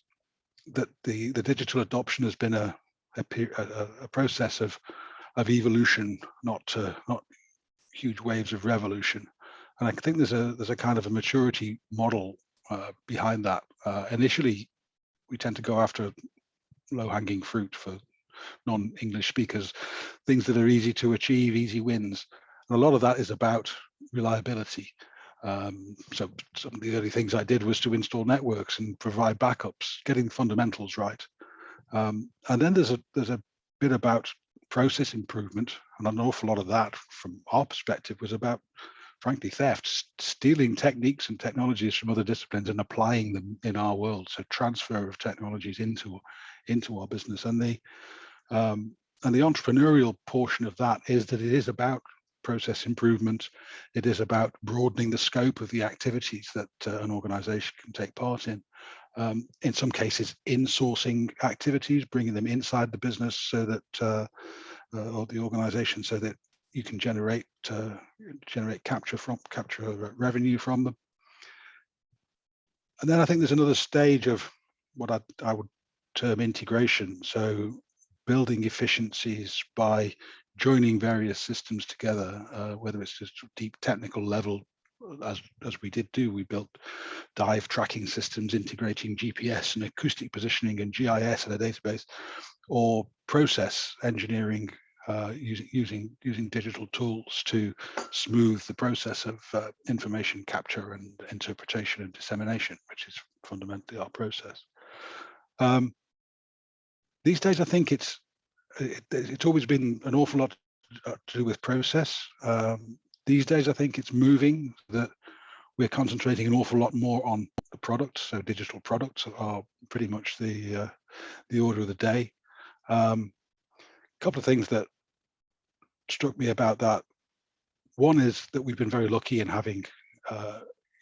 S5: that the digital adoption has been a process of evolution, not huge waves of revolution. And I think there's a kind of a maturity model behind that. Initially, we tend to go after low-hanging fruit for non-English speakers, things that are easy to achieve, easy wins. And a lot of that is about reliability. So some of the early things I did was to install networks and provide backups, getting the fundamentals right. And then there's a bit about process improvement, and an awful lot of that, from our perspective, was about, frankly, theft, stealing techniques and technologies from other disciplines and applying them in our world. So transfer of technologies into our business, and the entrepreneurial portion of that is that it is about process improvement. It is about broadening the scope of the activities that an organization can take part in. In some cases, insourcing activities, bringing them inside the business so that, or the organization, so that you can generate capture revenue from them. And then I think there's another stage of what I would term integration. So building efficiencies by joining various systems together, whether it's just deep technical level, as we did do. We built dive tracking systems integrating GPS and acoustic positioning and GIS in a database, or process engineering using digital tools to smooth the process of information capture and interpretation and dissemination, which is fundamentally our process. These days, I think it's always been an awful lot to do with process. These days, I think it's moving that we're concentrating an awful lot more on the product. So digital products are pretty much the order of the day. A couple of things that struck me about that. One is that we've been very lucky in having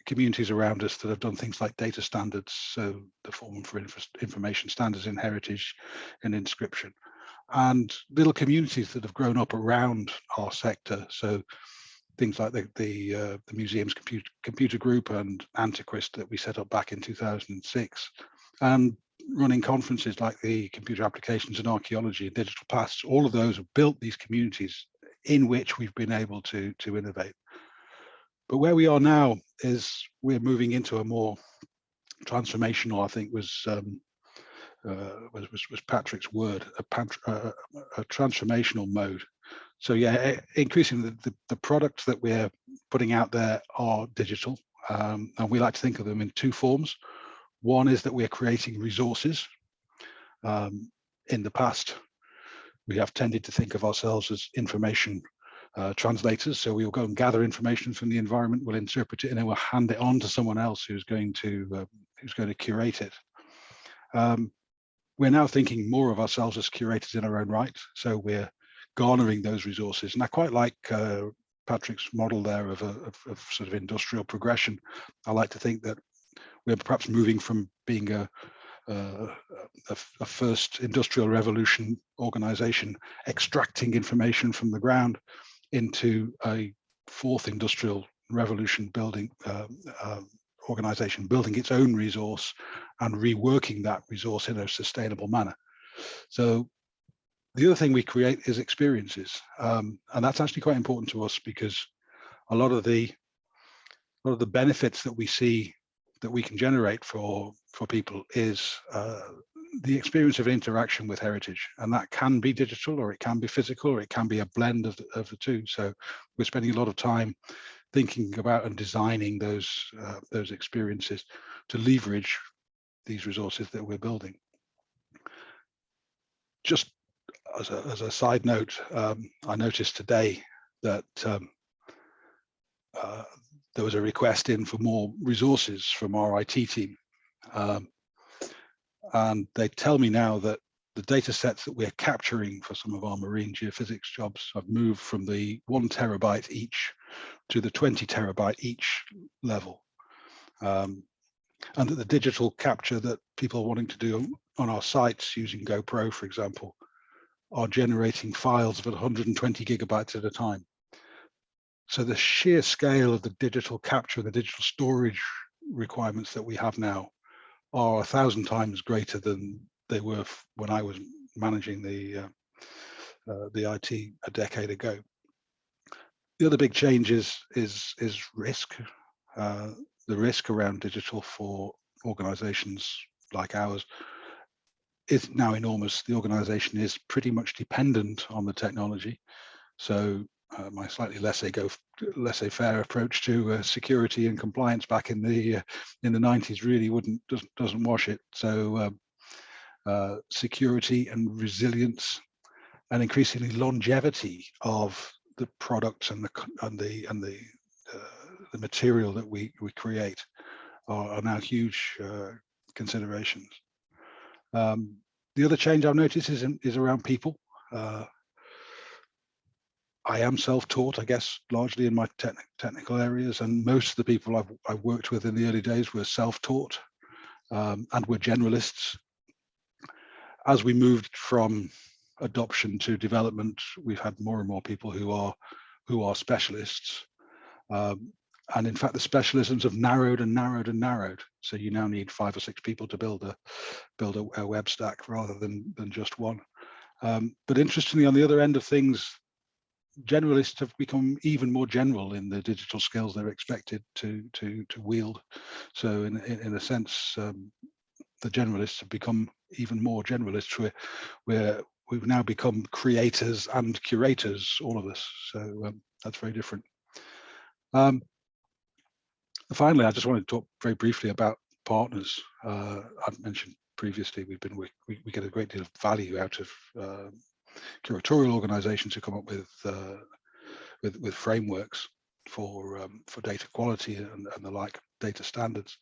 S5: communities around us that have done things like data standards, so the Forum for Information Standards in Heritage and Inscription, and little communities that have grown up around our sector. So things like the museum's computer group and Antiquist that we set up back in 2006, and running conferences like the Computer Applications in Archaeology and Digital Pasts. All of those have built these communities in which we've been able to innovate. But where we are now is we're moving into a more transformational, I think was Patrick's word, a transformational mode. So yeah, increasingly the products that we're putting out there are digital, and we like to think of them in two forms. One is that we're creating resources. In the past, we have tended to think of ourselves as information translators. So we'll go and gather information from the environment, we'll interpret it, and then we'll hand it on to someone else who's going to curate it. We're now thinking more of ourselves as curators in our own right. So we're garnering those resources, and I quite like Patrick's model there of sort of industrial progression. I like to think that we're perhaps moving from being a first industrial revolution organization extracting information from the ground into a fourth industrial revolution building organization building its own resource and reworking that resource in a sustainable manner. So the other thing we create is experiences, and that's actually quite important to us, because a lot of the benefits that we see that we can generate for people is the experience of interaction with heritage, and that can be digital, or it can be physical, or it can be a blend of the two. So we're spending a lot of time thinking about and designing those experiences to leverage these resources that we're building. Just as a side note, I noticed today that there was a request in for more resources from our IT team. And they tell me now that the data sets that we're capturing for some of our marine geophysics jobs have moved from the 1 terabyte each to the 20 terabyte each level. and that the digital capture that people are wanting to do on our sites using GoPro, for example, are generating files of 120 gigabytes at a time. So the sheer scale of the digital capture, the digital storage requirements that we have now are 1,000 times greater than they were when I was managing the IT a decade ago. The other big change is risk. The risk around digital for organizations like ours is now enormous. The organization is pretty much dependent on the technology. So my slightly laissez-faire approach to security and compliance back in the 90s really doesn't wash it. So security and resilience and increasingly longevity of the products and the material that we create are now huge considerations. The other change I've noticed is around people. I am self-taught, I guess, largely in my technical areas, and most of the people I've worked with in the early days were self-taught and were generalists. As we moved from adoption to development, we've had more and more people who are specialists. And in fact, the specialisms have narrowed and narrowed and narrowed. So you now need 5 or 6 people to build a web stack rather than just one. But interestingly, on the other end of things, generalists have become even more general in the digital skills they're expected to wield. So in a sense, the generalists have become even more generalists, where we've now become creators and curators, all of us. So that's very different. Finally, I just wanted to talk very briefly about partners. I've mentioned previously we get a great deal of value out of curatorial organizations who come up with frameworks for data quality and the like, data standards.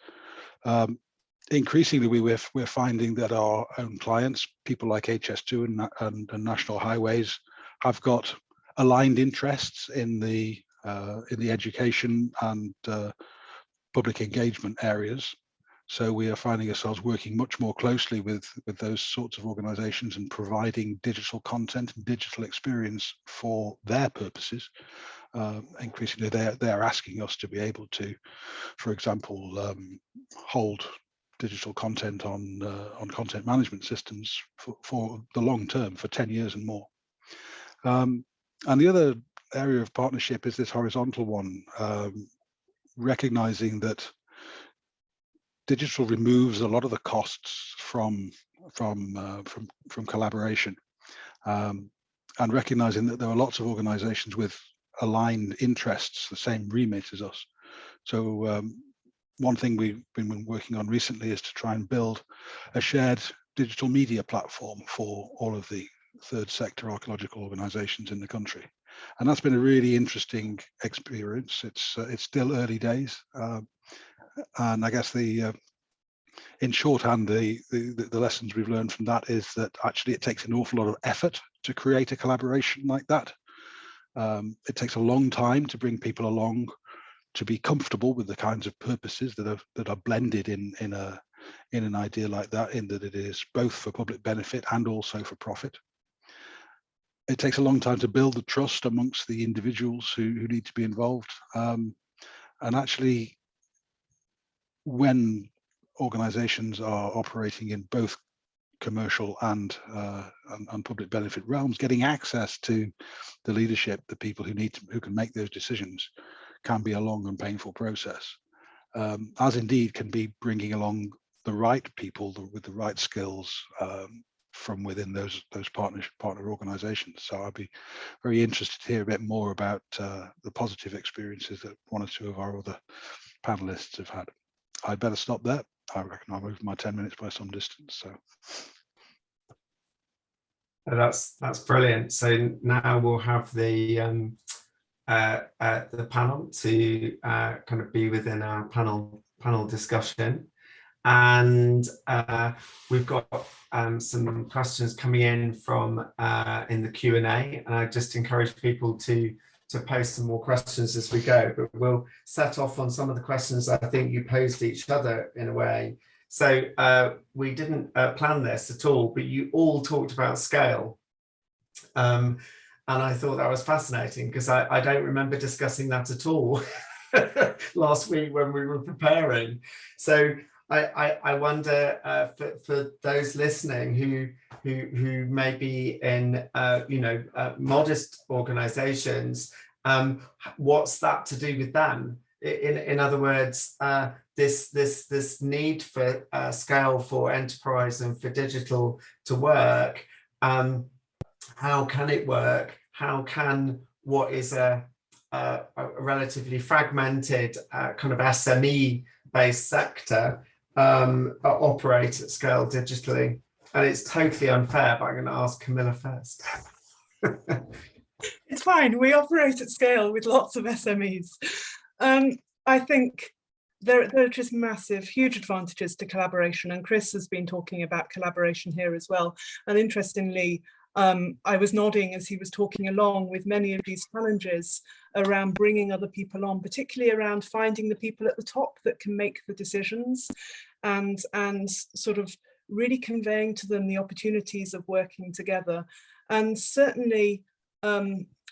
S5: Increasingly, we're finding that our own clients, people like HS2 and National Highways, have got aligned interests in the education and public engagement areas. So we are finding ourselves working much more closely with those sorts of organizations and providing digital content and digital experience for their purposes. Increasingly, they're asking us to be able to, for example, hold digital content on content management systems for the long term, for 10 years and more. And the other area of partnership is this horizontal one, recognizing that digital removes a lot of the costs from collaboration, and recognizing that there are lots of organizations with aligned interests, the same remit as us. So one thing we've been working on recently is to try and build a shared digital media platform for all of the third sector archaeological organizations in the country. And that's been a really interesting experience. It's still early days. And I guess in shorthand, the lessons we've learned from that is that actually it takes an awful lot of effort to create a collaboration like that. It takes a long time to bring people along to be comfortable with the kinds of purposes that are blended in an idea like that, in that it is both for public benefit and also for profit. It takes a long time to build the trust amongst the individuals who need to be involved. And actually, when organizations are operating in both commercial and public benefit realms, getting access to the leadership, the people who can make those decisions, can be a long and painful process, as indeed can be bringing along the right people with the right skills from within those partner organizations. So I'd be very interested to hear a bit more about the positive experiences that one or two of our other panelists have had. I'd better stop there. I reckon I'll move my 10 minutes by some distance. So
S1: that's brilliant. So now we'll have the panel to kind of be within our panel discussion, and we've got some questions coming in from in the Q&A, and I just encourage people to post some more questions as we go, but we'll set off on some of the questions I think you posed each other in a way. So we didn't plan this at all, but you all talked about scale. And I thought that was fascinating because I don't remember discussing that at all last week when we were preparing. So I wonder for those listening who may be in modest organisations, what's that to do with them? In other words, this need for scale for enterprise and for digital to work. How can it work? How can what is a relatively fragmented kind of SME-based sector operate at scale digitally? And it's totally unfair, but I'm going to ask Camilla first.
S3: It's fine. We operate at scale with lots of SMEs. I think there are just massive, huge advantages to collaboration. And Chris has been talking about collaboration here as well. And interestingly, I was nodding as he was talking along with many of these challenges around bringing other people on, particularly around finding the people at the top that can make the decisions and sort of really conveying to them the opportunities of working together. And certainly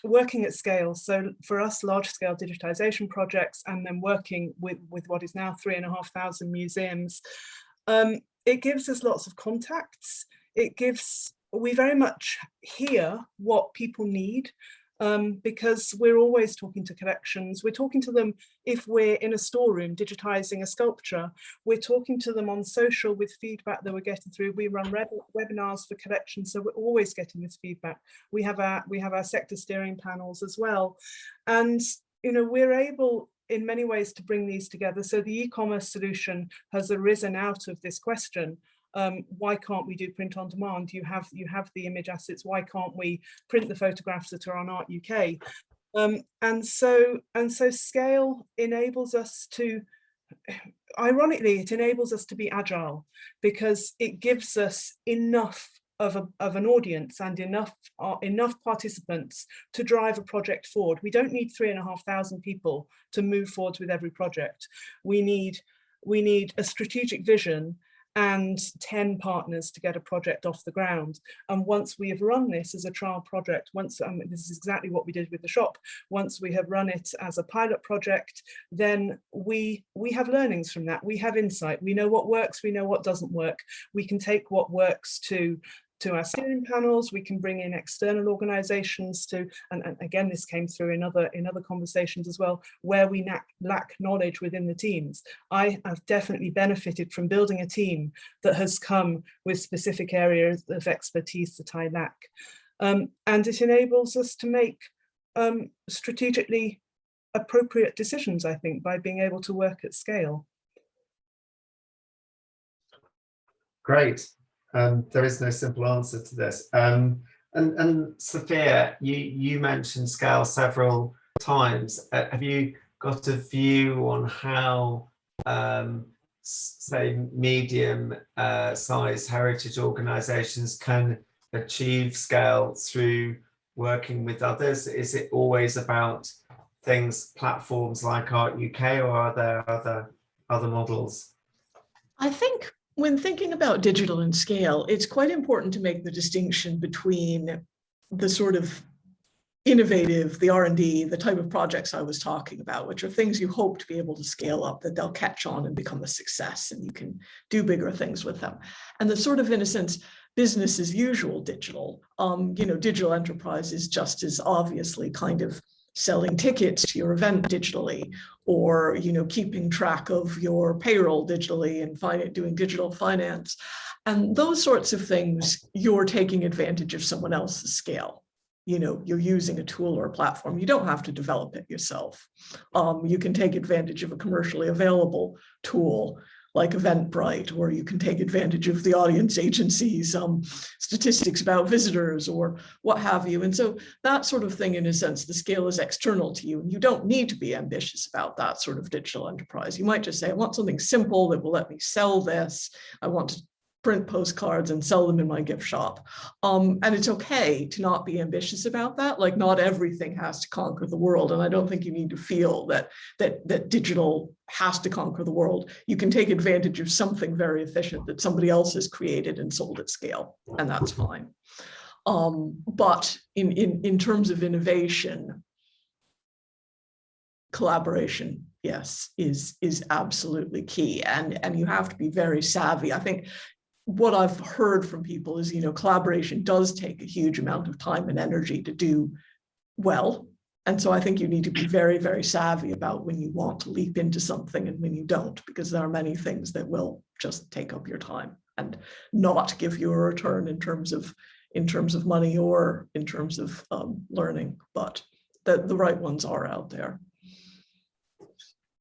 S3: working at scale. So for us, large scale digitization projects, and then working with what is now 3,500 museums, it gives us lots of contacts. We very much hear what people need because we're always talking to collections. We're talking to them if we're in a storeroom digitizing a sculpture. We're talking to them on social with feedback that we're getting through. We run webinars for collections, so we're always getting this feedback. We have our sector steering panels as well, and we're able in many ways to bring these together. So the e-commerce solution has arisen out of this question. Why can't we do print on demand? You have the image assets. Why can't we print the photographs that are on Art UK? And so scale enables us to, ironically, it enables us to be agile because it gives us enough of an audience and enough participants to drive a project forward. We don't need 3,500 people to move forward with every project. We need a strategic vision and 10 partners to get a project off the ground. And once we have run this as a trial project, this is exactly what we did with the shop, once we have run it as a pilot project, then we have learnings from that. We have insight. We know what works, we know what doesn't work. We can take what works to our steering panels. We can bring in external organizations and again, this came through in other conversations as well, where we lack knowledge within the teams. I have definitely benefited from building a team that has come with specific areas of expertise that I lack. And it enables us to make strategically appropriate decisions, I think, by being able to work at scale.
S1: Great. There is no simple answer to this. And Sophia, you mentioned scale several times. Have you got a view on how, say, medium size heritage organisations can achieve scale through working with others? Is it always about platforms like Art UK, or are there other models?
S4: I think when thinking about digital and scale, it's quite important to make the distinction between the sort of innovative, the R&D, the type of projects I was talking about, which are things you hope to be able to scale up, that they'll catch on and become a success and you can do bigger things with them. And the sort of, in a sense, business as usual digital, digital enterprise is just as obviously kind of selling tickets to your event digitally, or keeping track of your payroll digitally and doing digital finance. And those sorts of things, you're taking advantage of someone else's scale. You're using a tool or a platform. You don't have to develop it yourself. You can take advantage of a commercially available tool like Eventbrite, or you can take advantage of the audience agency's statistics about visitors or what have you. And so that sort of thing, in a sense, the scale is external to you, and you don't need to be ambitious about that sort of digital enterprise. You might just say, I want something simple that will let me sell this. I want to print postcards and sell them in my gift shop. And it's okay to not be ambitious about that. Like, not everything has to conquer the world. And I don't think you need to feel that digital has to conquer the world. You can take advantage of something very efficient that somebody else has created and sold at scale, and that's fine. But in terms of innovation, collaboration, yes, is absolutely key. And you have to be very savvy. I think what I've heard from people is, collaboration does take a huge amount of time and energy to do well. And so I think you need to be very, very savvy about when you want to leap into something and when you don't, because there are many things that will just take up your time and not give you a return in terms of money or in terms of learning. But the right ones are out there.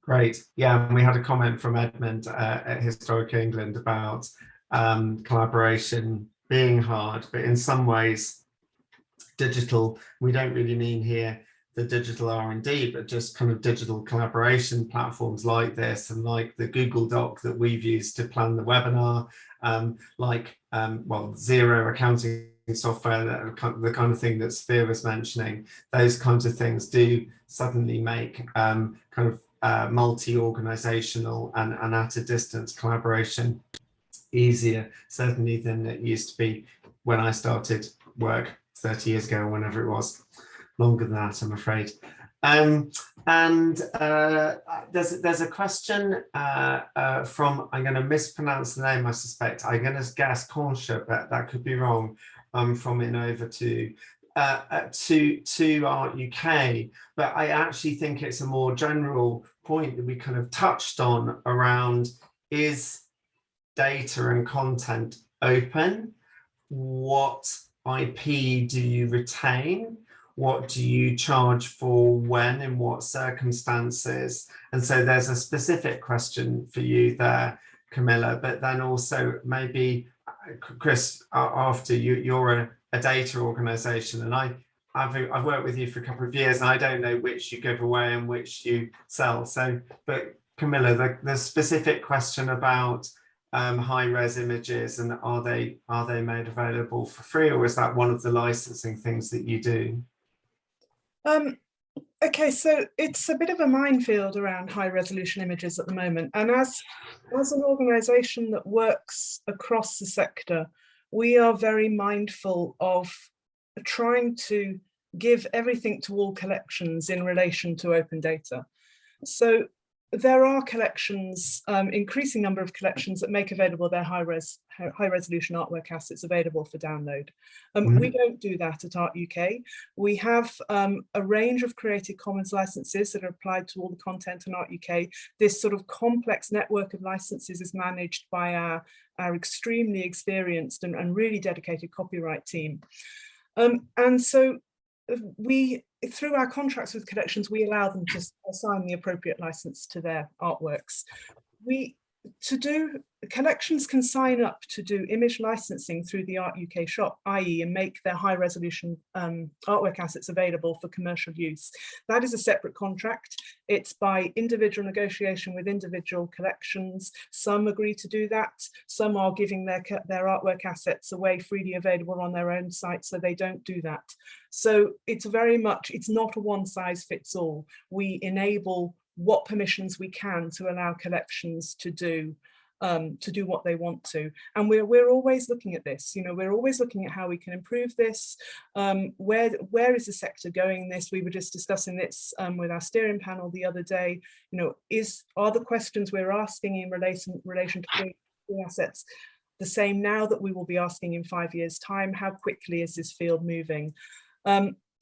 S1: Great. Yeah, and we had a comment from Edmund at Historic England about collaboration being hard, but in some ways digital, we don't really mean here the digital R&D, but just kind of digital collaboration platforms like this, and like the Google Doc that we've used to plan the webinar, Zero accounting software, the kind of thing that Sophia was mentioning. Those kinds of things do suddenly make multi-organizational and at a distance collaboration easier, certainly, than it used to be when I started work 30 years ago, or whenever it was. Longer than that, I'm afraid. There's a question from, I'm going to mispronounce the name, I suspect. I'm going to guess Concha, but that could be wrong. From Innova to Art UK, but I actually think it's a more general point that we kind of touched on around: is data and content open? What IP do you retain? What do you charge for, when, in what circumstances? And so there's a specific question for you there, Camilla, but then also maybe Chris, after you're a data organization, and I've worked with you for a couple of years, and I don't know which you give away and which you sell. So, but Camilla, the specific question about high-res images, and are they made available for free, or is that one of the licensing things that you do?
S3: Okay, so it's a bit of a minefield around high resolution images at the moment. And as an organisation that works across the sector, we are very mindful of trying to give everything to all collections in relation to open data. So there are collections, increasing number of collections that make available their high resolution artwork assets available for download. We don't do that at Art UK. We have a range of Creative Commons licenses that are applied to all the content on Art UK. This sort of complex network of licenses is managed by our extremely experienced and really dedicated copyright team. And so through our contracts with collections, we allow them to assign the appropriate license to their artworks. Collections can sign up to do image licensing through the Art UK shop, i.e. and make their high resolution artwork assets available for commercial use. That is a separate contract. It's by individual negotiation with individual collections. Some agree to do that. Some are giving their artwork assets away freely available on their own site, so they don't do that. So it's not a one size fits all. We enable what permissions we can to allow collections to do what they want to, and we're always looking at this. We're always looking at how we can improve this. Where is the sector going? We were just discussing this with our steering panel the other day. Are the questions we're asking in relation to assets the same now that we will be asking in 5 years' time? How quickly is this field moving?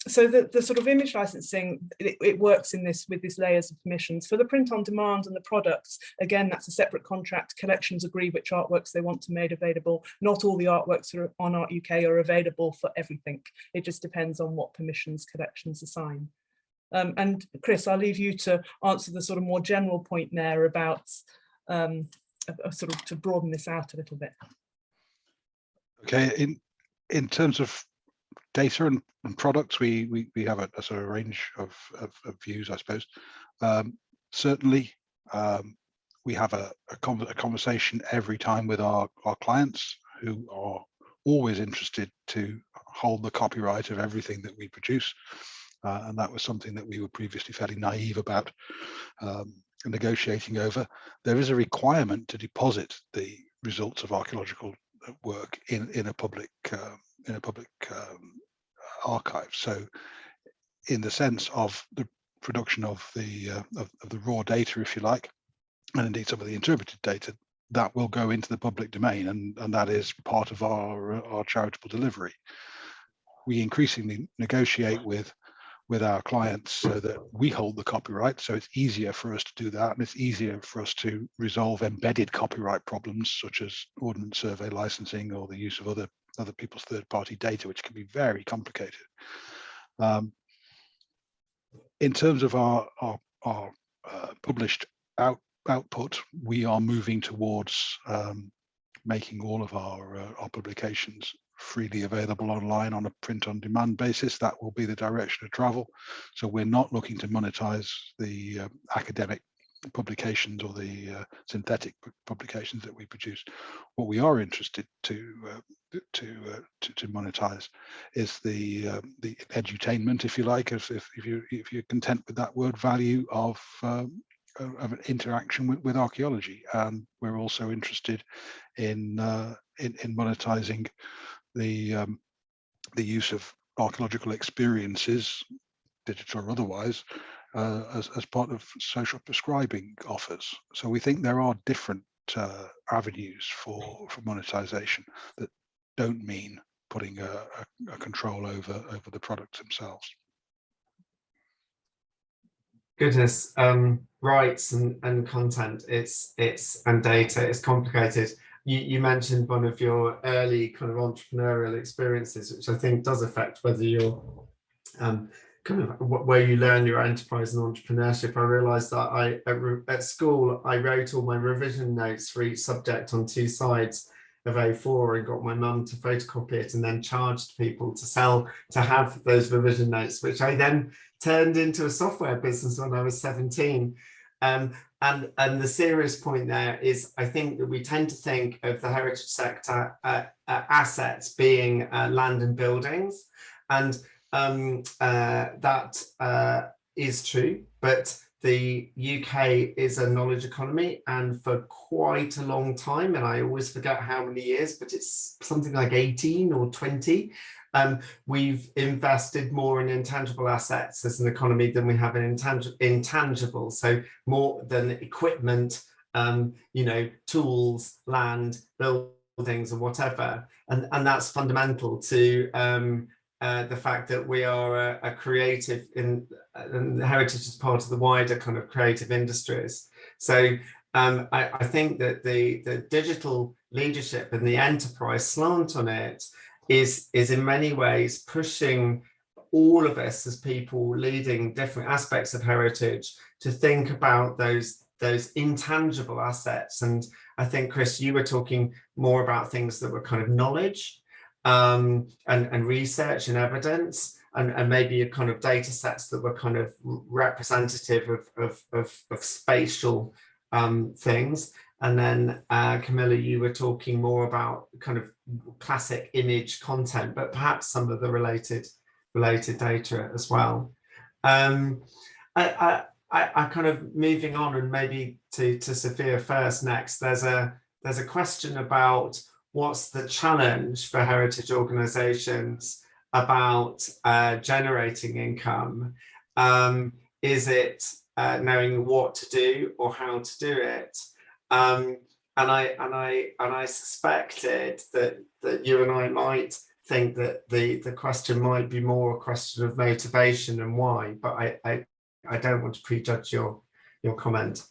S3: So the sort of image licensing, it works with these layers of permissions. For the print on demand and the products, again, that's a separate contract. Collections agree which artworks they want to made available. Not all the artworks on Art UK are available for everything. It just depends on what permissions collections assign. And Chris, I'll leave you to answer the sort of more general point there about sort of to broaden this out a little bit.
S5: Okay, in terms of data and products, we have a sort of range of views, I suppose. Certainly, we have a conversation every time with our clients, who are always interested to hold the copyright of everything that we produce. And that was something that we were previously fairly naive about negotiating over. There is a requirement to deposit the results of archaeological work in a public archive. So, in the sense of the production of the raw data, if you like, and indeed some of the interpreted data, that will go into the public domain, and that is part of our charitable delivery. We increasingly negotiate with our clients so that we hold the copyright, so it's easier for us to do that, and it's easier for us to resolve embedded copyright problems such as ordnance survey licensing or the use of other people's third-party data, which can be very complicated. In terms of our published output, we are moving towards making all of our publications freely available online on a print-on-demand basis. That will be the direction of travel. So we're not looking to monetize the academic publications or the synthetic publications that we produce. What we are interested to monetize is the edutainment, if you like, if you're content with that word, value of an interaction with archaeology. And we're also interested in monetizing the use of archaeological experiences, digital or otherwise, as part of social prescribing offers. So we think there are different avenues for monetization that don't mean putting a control over the products themselves.
S1: Goodness, rights and content, and data, it's complicated. You mentioned one of your early kind of entrepreneurial experiences, which I think does affect whether you're kind of where you learn your enterprise and entrepreneurship. I realized that at school, I wrote all my revision notes for each subject on 2 sides of A4 and got my mum to photocopy it and then charged people to have those revision notes, which I then turned into a software business when I was 17. And the serious point there is, I think that we tend to think of the heritage sector assets being land and buildings, and that is true, but the UK is a knowledge economy, and for quite a long time, and I always forget how many years, but it's something like 18 or 20, we've invested more in intangible assets as an economy than we have in intangible. So more than equipment, tools, land, buildings, or whatever, and that's fundamental to the fact that we are a creative and heritage is part of the wider kind of creative industries. So I think that the digital leadership and the enterprise slant on it is in many ways pushing all of us as people leading different aspects of heritage to think about those intangible assets. And I think, Chris, you were talking more about things that were kind of knowledge, and research and evidence, and maybe a kind of data sets that were kind of representative of spatial things. And then Camilla, you were talking more about kind of classic image content, but perhaps some of the related data as well. I kind of moving on, and maybe to Sophia first next. There's a question about what's the challenge for heritage organisations about generating income? Is it knowing what to do or how to do it? And I suspected that you and I might think that the question might be more a question of motivation and why, but I don't want to prejudge your comment.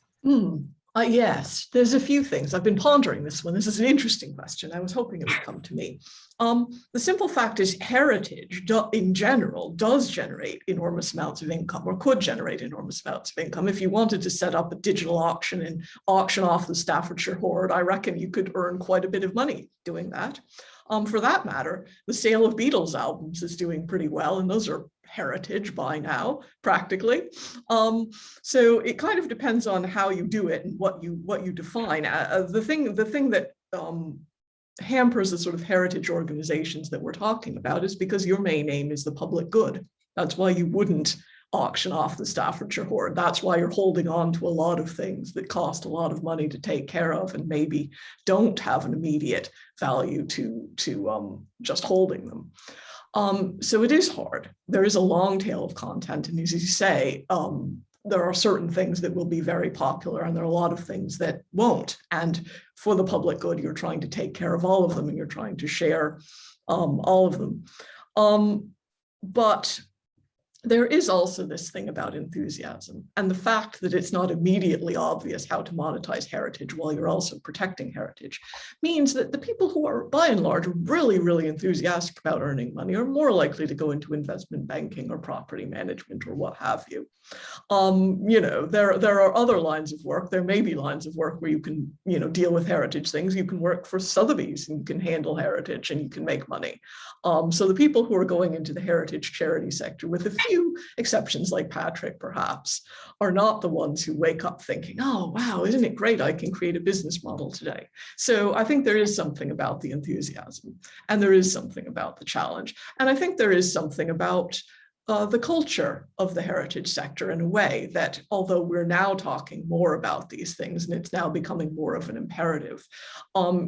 S4: Yes, there's a few things. I've been pondering this one. This is an interesting question. I was hoping it would come to me. The simple fact is heritage in general does generate enormous amounts of income, or could generate enormous amounts of income. If you wanted to set up a digital auction and auction off the Staffordshire hoard, I reckon you could earn quite a bit of money doing that. For that matter, the sale of Beatles albums is doing pretty well, and those are heritage by now, practically. So it kind of depends on how you do it and what you define. The thing that hampers the sort of heritage organizations that we're talking about is because your main aim is the public good. That's why you wouldn't auction off the Staffordshire hoard. That's why you're holding on to a lot of things that cost a lot of money to take care of and maybe don't have an immediate value to just holding them. So it is hard. There is a long tail of content, and as you say, there are certain things that will be very popular and there are a lot of things that won't. And for the public good, you're trying to take care of all of them and you're trying to share all of them. But there is also this thing about enthusiasm, and the fact that it's not immediately obvious how to monetize heritage while you're also protecting heritage means that the people who are by and large really, really enthusiastic about earning money are more likely to go into investment banking or property management or what have you. You know, there are other lines of work. There may be lines of work where you can, you know, deal with heritage things. You can work for Sotheby's and you can handle heritage and you can make money. So the people who are going into the heritage charity sector, with a few exceptions like Patrick perhaps, are not the ones who wake up thinking, oh, wow, isn't it great? I can create a business model today. So I think there is something about the enthusiasm and there is something about the challenge. And I think there is something about the culture of the heritage sector in a way that, although we're now talking more about these things and it's now becoming more of an imperative,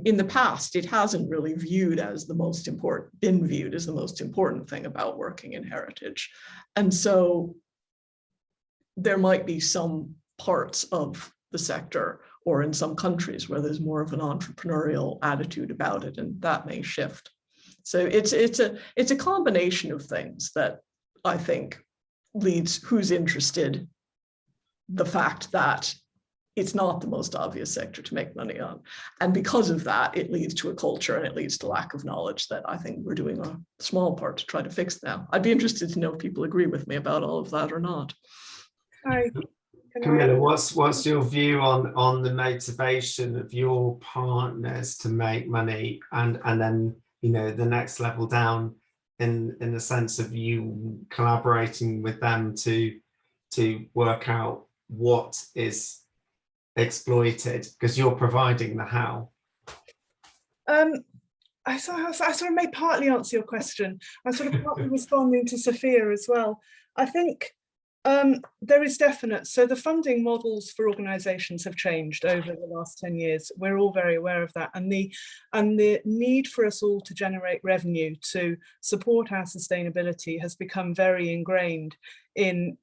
S4: in the past, it hasn't really been viewed as the most important thing about working in heritage. And so there might be some parts of the sector or in some countries where there's more of an entrepreneurial attitude about it, and that may shift. So it's a combination of things that I think leads who's interested, the fact that it's not the most obvious sector to make money on. And because of that, it leads to a culture and it leads to lack of knowledge that I think we're doing a small part to try to fix now. I'd be interested to know if people agree with me about all of that or not.
S1: Camilla, what's your view on the motivation of your partners to make money and then, you know, the next level down in the sense of you collaborating with them to work out what is exploited, because you're providing the how?
S3: I sort of may partly answer your question. I'm sort of partly responding to Sophia as well. I think there is definite, so the funding models for organisations have changed over the last 10 years. We're all very aware of that, and the need for us all to generate revenue to support our sustainability has become very ingrained in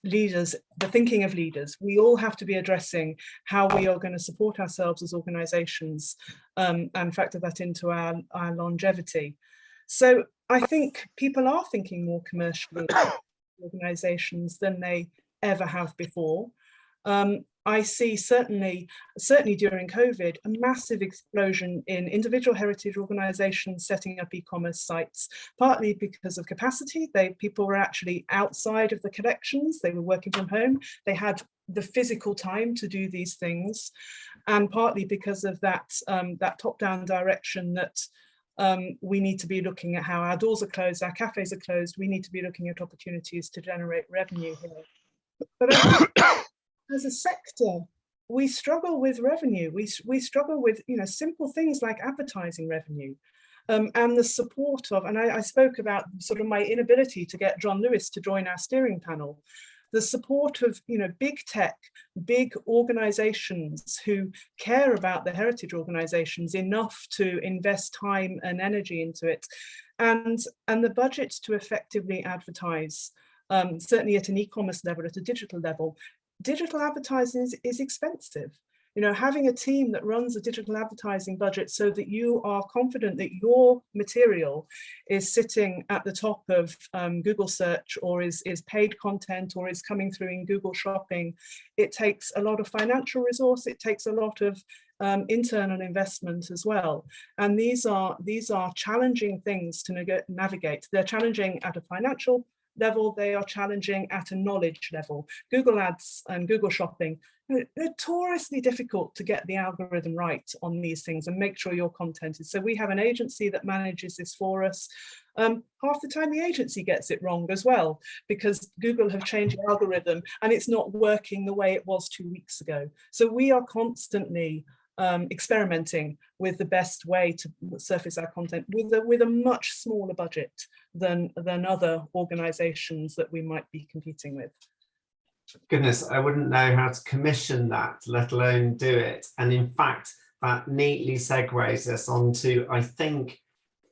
S3: leaders, the thinking of leaders. We all have to be addressing how we are going to support ourselves as organisations and factor that into our longevity. So I think people are thinking more commercially organisations than they ever have before. I see certainly during COVID, a massive explosion in individual heritage organisations setting up e-commerce sites, partly because of capacity. People were actually outside of the collections, they were working from home, they had the physical time to do these things, and partly because of that, that top-down direction that we need to be looking at how our doors are closed, our cafes are closed, we need to be looking at opportunities to generate revenue here. But as a sector, we struggle with revenue. We struggle with, you know, simple things like advertising revenue and the support of, and I spoke about sort of my inability to get John Lewis to join our steering panel. The support of, you know, big tech, big organizations who care about the heritage organizations enough to invest time and energy into it, and the budget to effectively advertise, certainly at an e-commerce level, at a digital level. Digital advertising is expensive. You know, having a team that runs a digital advertising budget so that you are confident that your material is sitting at the top of Google search, or is paid content, or is coming through in Google shopping, it takes a lot of financial resource, it takes a lot of internal investment as well. And these are challenging things to navigate. They're challenging at a financial level, they are challenging at a knowledge level. Google Ads and Google Shopping, notoriously difficult to get the algorithm right on these things and make sure your content is. So we have an agency that manages this for us. Half the time the agency gets it wrong as well, because Google have changed the algorithm and it's not working the way it was 2 weeks ago. So we are constantly experimenting with the best way to surface our content with a much smaller budget than other organizations that we might be competing with.
S1: Goodness, I wouldn't know how to commission that, let alone do it. And in fact, that neatly segues us onto, I think,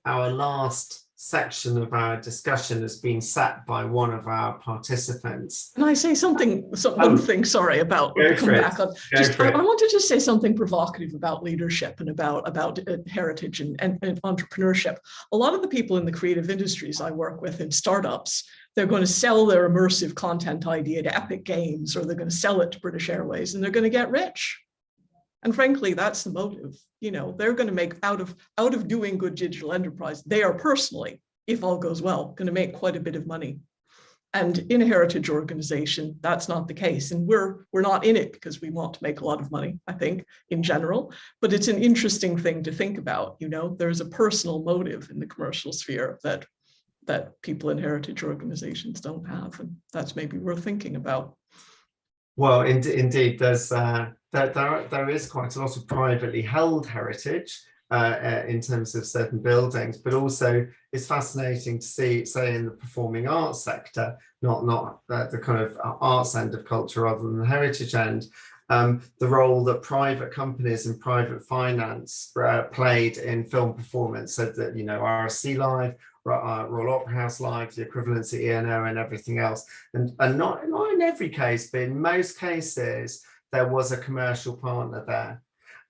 S1: our last section of our discussion has been set by one of our participants.
S4: Can I say something, one thing, sorry, about come back on. I want to just say something provocative about leadership and about heritage and entrepreneurship. A lot of the people in the creative industries I work with in startups, they're going to sell their immersive content idea to Epic Games, or they're going to sell it to British Airways, and they're going to get rich. And frankly, that's the motive. You know, they're going to make out of doing good digital enterprise, they are personally, if all goes well, going to make quite a bit of money. And in a heritage organization, that's not the case. And we're not in it because we want to make a lot of money, I think, in general. But it's an interesting thing to think about. You know, there's a personal motive in the commercial sphere that people in heritage organizations don't have. And that's maybe worth thinking about.
S1: Well, indeed, there is quite a lot of privately held heritage in terms of certain buildings, but also it's fascinating to see, say, in the performing arts sector, not the kind of arts end of culture rather than the heritage end, the role that private companies and private finance played in film performance, so that, you know, RSC Live, Royal Opera House Live, the equivalents at ENO and everything else, and not in every case, but in most cases there was a commercial partner there.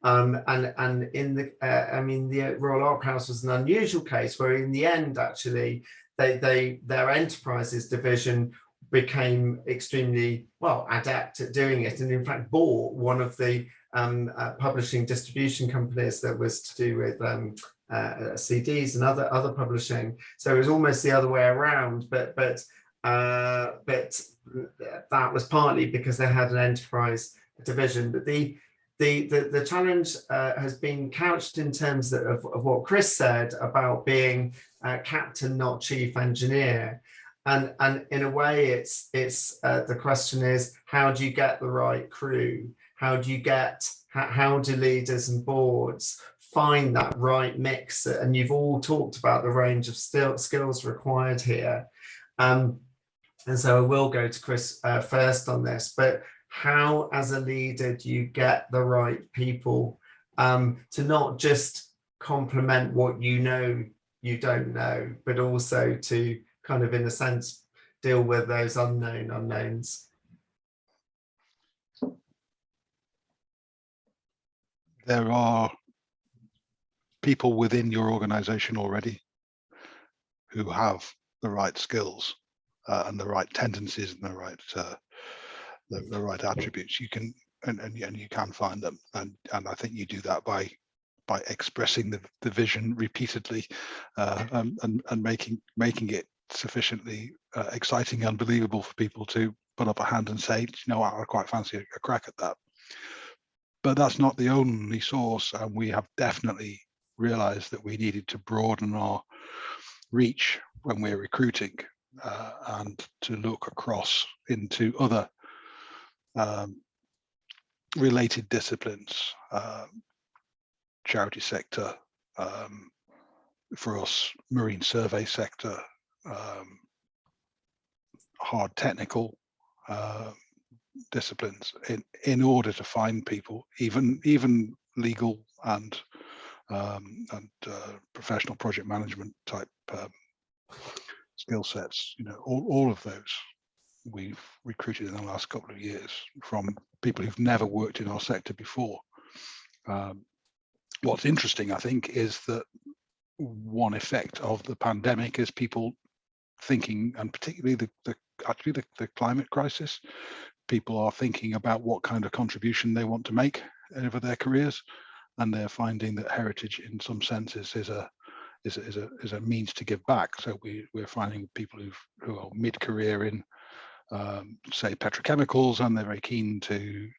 S1: And in the I mean, the Royal Opera House was an unusual case where in the end actually their enterprises division became extremely well adept at doing it, and in fact bought one of the publishing distribution companies that was to do with CDs and other publishing. So it was almost the other way around, but that was partly because they had an enterprise division. But the challenge has been couched in terms of what Chris said about being captain, not chief engineer. And in a way, it's the question is, how do you get the right crew? How do leaders and boards find that right mix? And you've all talked about the range of skills required here. And so I will go to Chris first on this, but how, as a leader, do you get the right people to not just complement what you know you don't know, but also to kind of, in a sense, deal with those unknowns?
S5: There are people within your organization already who have the right skills and the right tendencies and the right attributes. You can and you can find them, and I think you do that by expressing the vision repeatedly and making it sufficiently exciting and believable for people to put up a hand and say, you know, I quite fancy a crack at that. But that's not the only source, and we have definitely realized that we needed to broaden our reach when we're recruiting and to look across into other related disciplines, charity sector, for us, marine survey sector, hard technical disciplines, in order to find people, even legal and professional project management type skill sets. You know, all of those we've recruited in the last couple of years from people who've never worked in our sector before. What's interesting, I think, is that one effect of the pandemic is people thinking, and particularly the climate crisis, people are thinking about what kind of contribution they want to make over their careers, and they're finding that heritage, in some senses, is a means to give back. So we're finding people who are mid-career in say petrochemicals, and they're very keen to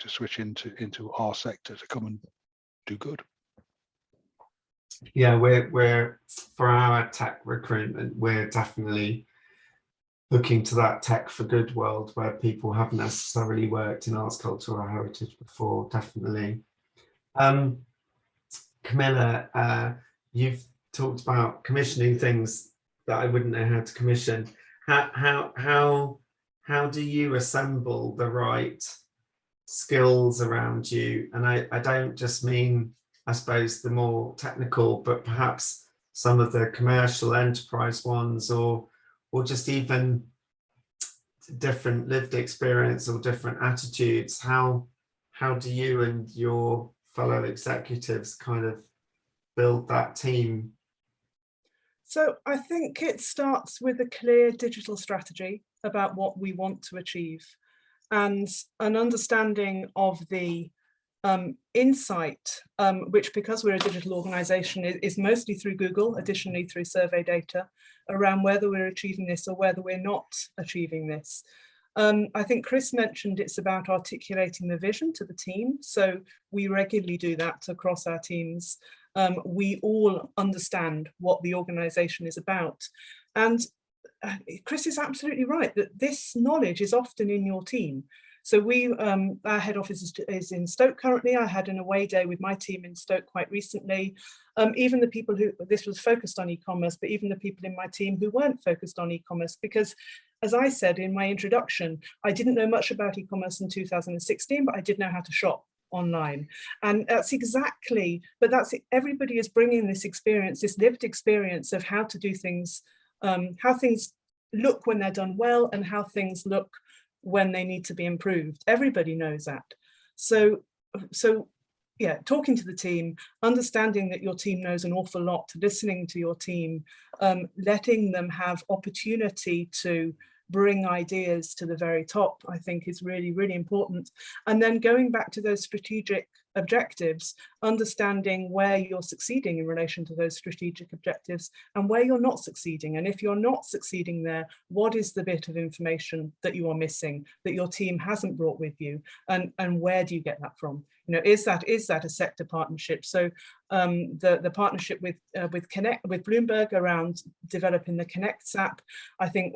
S5: switch into our sector to come and do good.
S1: Yeah, we're for our tech recruitment, we're definitely looking to that tech for good world where people haven't necessarily worked in arts, culture, or heritage before. Definitely. Camilla, you've talked about commissioning things that I wouldn't know how to commission. How do you assemble the right skills around you? And I don't just mean, I suppose, the more technical, but perhaps some of the commercial enterprise ones, or just even different lived experience or different attitudes. How do you and your fellow executives kind of build that team?
S3: So I think it starts with a clear digital strategy about what we want to achieve, and an understanding of the insight, which, because we're a digital organisation, is mostly through Google, additionally through survey data, around whether we're achieving this or whether we're not achieving this. I think Chris mentioned it's about articulating the vision to the team. So we regularly do that across our teams. We all understand what the organisation is about. And Chris is absolutely right that this knowledge is often in your team. So our head office is in Stoke currently. I had an away day with my team in Stoke quite recently. Even the people who, this was focused on e-commerce, but even the people in my team who weren't focused on e-commerce, because as I said in my introduction, I didn't know much about e-commerce in 2016, but I did know how to shop online. And that's exactly, but that's it. Everybody is bringing this experience, this lived experience of how to do things, how things look when they're done well and how things look when they need to be improved. Everybody knows that. So yeah, talking to the team, understanding that your team knows an awful lot, listening to your team, letting them have opportunity to bring ideas to the very top, I think is really, really important. And then going back to those strategic objectives, understanding where you're succeeding in relation to those strategic objectives and where you're not succeeding. And if you're not succeeding there, what is the bit of information that you are missing, that your team hasn't brought with you? And where do you get that from? You know, is that a sector partnership? So the partnership with Bloomberg around developing the Connect app, I think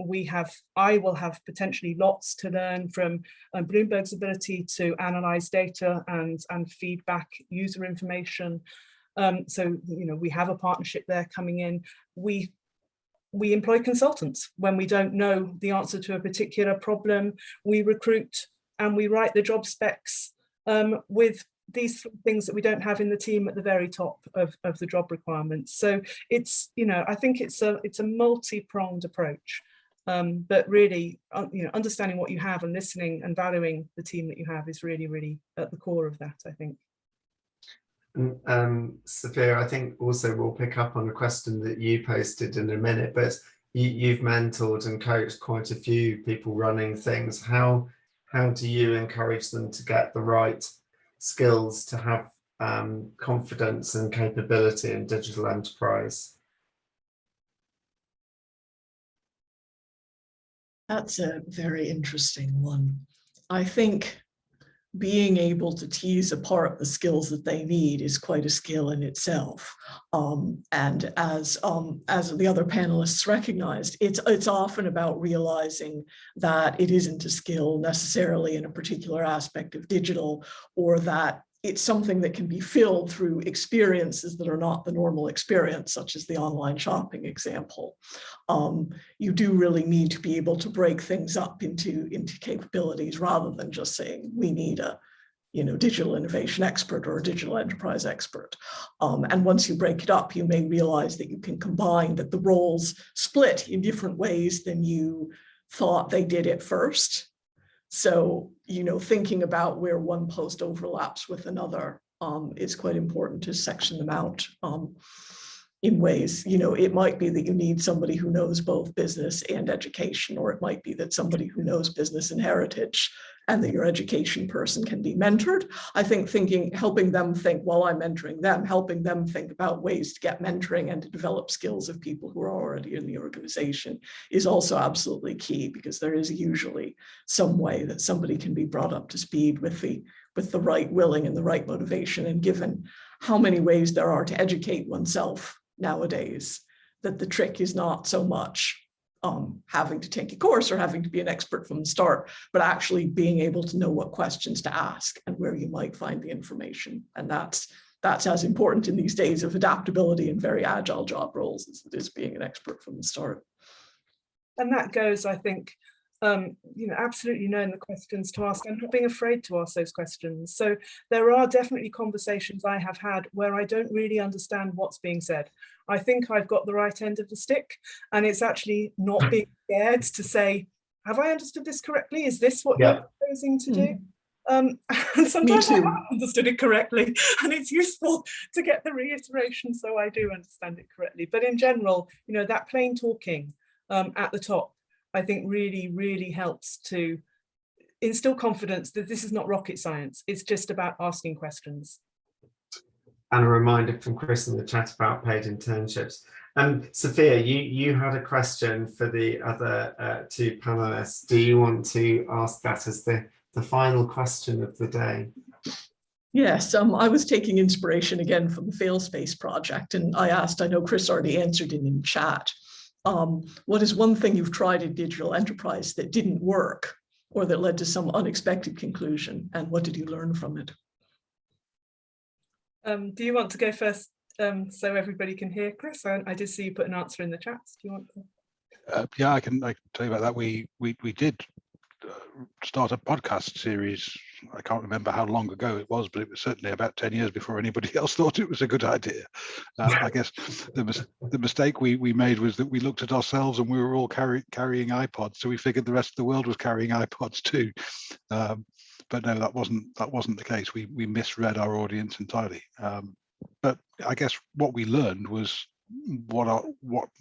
S3: I will have potentially lots to learn from Bloomberg's ability to analyze data and feedback user information. So, you know, we have a partnership there coming in. We employ consultants when we don't know the answer to a particular problem. We recruit and we write the job specs with these things that we don't have in the team at the very top of the job requirements. So it's, you know, I think it's a multi-pronged approach, but really, you know, understanding what you have and listening and valuing the team that you have is really, really at the core of that, I think.
S1: Sophia, I think also we'll pick up on a question that you posted in a minute, but you've mentored and coached quite a few people running things. How do you encourage them to get the right skills to have confidence and capability in digital enterprise?
S4: That's a very interesting one. I think being able to tease apart the skills that they need is quite a skill in itself. And as the other panelists recognized, it's often about realizing that it isn't a skill necessarily in a particular aspect of digital, or that it's something that can be filled through experiences that are not the normal experience, such as the online shopping example. You do really need to be able to break things up into capabilities rather than just saying we need a digital innovation expert or a digital enterprise expert. And once you break it up, you may realize that you can combine, that the roles split in different ways than you thought they did at first. So, thinking about where one post overlaps with another is quite important to section them out. in ways, it might be that you need somebody who knows both business and education, or it might be that somebody who knows business and heritage and that your education person can be mentored. I think helping them think while I'm mentoring them, helping them think about ways to get mentoring and to develop skills of people who are already in the organization is also absolutely key, because there is usually some way that somebody can be brought up to speed with the right willing and the right motivation. And given how many ways there are to educate oneself nowadays, that the trick is not so much having to take a course or having to be an expert from the start, but actually being able to know what questions to ask and where you might find the information. And that's as important in these days of adaptability and very agile job roles as it is being an expert from the start.
S3: And that goes, I think, absolutely knowing the questions to ask and not being afraid to ask those questions. So there are definitely conversations I have had where I don't really understand what's being said. I think I've got the right end of the stick, and it's actually not being scared to say, have I understood this correctly? Is this what you're proposing to do? And sometimes I haven't understood it correctly, and it's useful to get the reiteration so I do understand it correctly. But in general, that plain talking at the top, I think really, really helps to instill confidence that this is not rocket science. It's just about asking questions.
S1: And a reminder from Chris in the chat about paid internships. Sophia, you had a question for the other two panelists. Do you want to ask that as the final question of the day?
S4: Yes, I was taking inspiration again from the Failspace project, and I know Chris already answered it in chat. What is one thing you've tried in digital enterprise that didn't work or that led to some unexpected conclusion, and what did you learn from it?
S3: Do you want to go first so everybody can hear, Chris? I did see you put an answer in the chat. Do you want to?
S5: Yeah, I can tell you about that. We did start a podcast series. I can't remember how long ago it was, but it was certainly about 10 years before anybody else thought it was a good idea. I guess the mistake we made was that we looked at ourselves and we were all carrying iPods, so we figured the rest of the world was carrying iPods too. But no, that wasn't the case. We misread our audience entirely. But I guess what we learned was what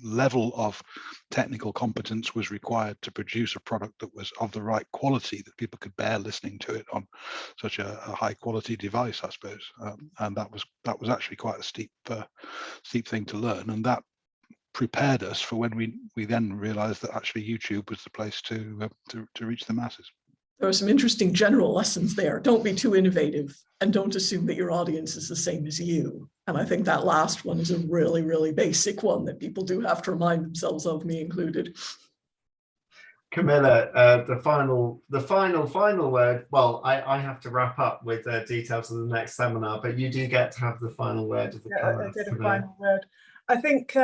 S5: level of technical competence was required to produce a product that was of the right quality, that people could bear listening to it on such a high quality device, I suppose. And that was actually quite a steep thing to learn, and that prepared us for when we then realized that actually YouTube was the place to reach the masses.
S4: There are some interesting general lessons there. Don't be too innovative, and don't assume that your audience is the same as you. And I think that last one is a really, really basic one that people do have to remind themselves of, me included.
S1: Camilla, the final word. Well, I have to wrap up with details of the next seminar, but you do get to have the final word of the panel.
S3: I get a final word. I think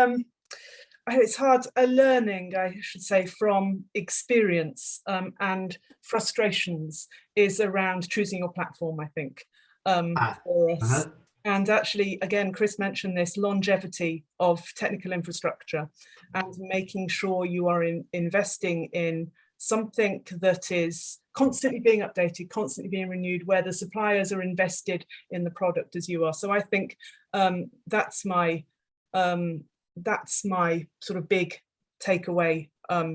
S3: it's hard, learning, I should say, from experience and frustrations is around choosing your platform, I think, for us. And actually, again, Chris mentioned this longevity of technical infrastructure and making sure you are investing in something that is constantly being updated, constantly being renewed, where the suppliers are invested in the product as you are. So I think that's my sort of big takeaway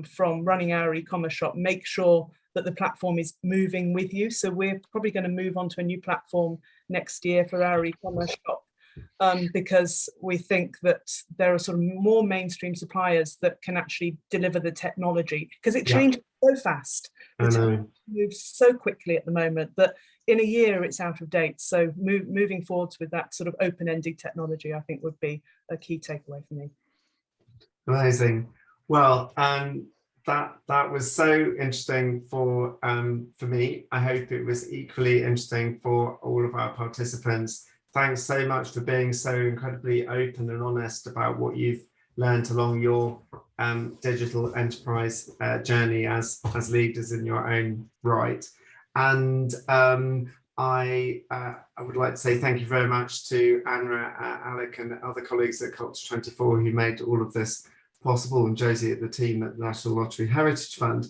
S3: from running our e-commerce shop. Make sure that the platform is moving with you. So we're probably going to move on to a new platform next year for our e-commerce shop because we think that there are sort of more mainstream suppliers that can actually deliver the technology, because it changes so fast. The technology moves so quickly at the moment that in a year it's out of date. So moving forwards with that sort of open-ended technology, I think would be a key takeaway for me.
S1: Amazing. Well, that was so interesting for me. I hope it was equally interesting for all of our participants. Thanks so much for being so incredibly open and honest about what you've learned along your digital enterprise journey as leaders in your own right. And I would like to say thank you very much to Anna, Alec, and other colleagues at Culture 24 who made all of this possible, and Josie at the team at the National Lottery Heritage Fund.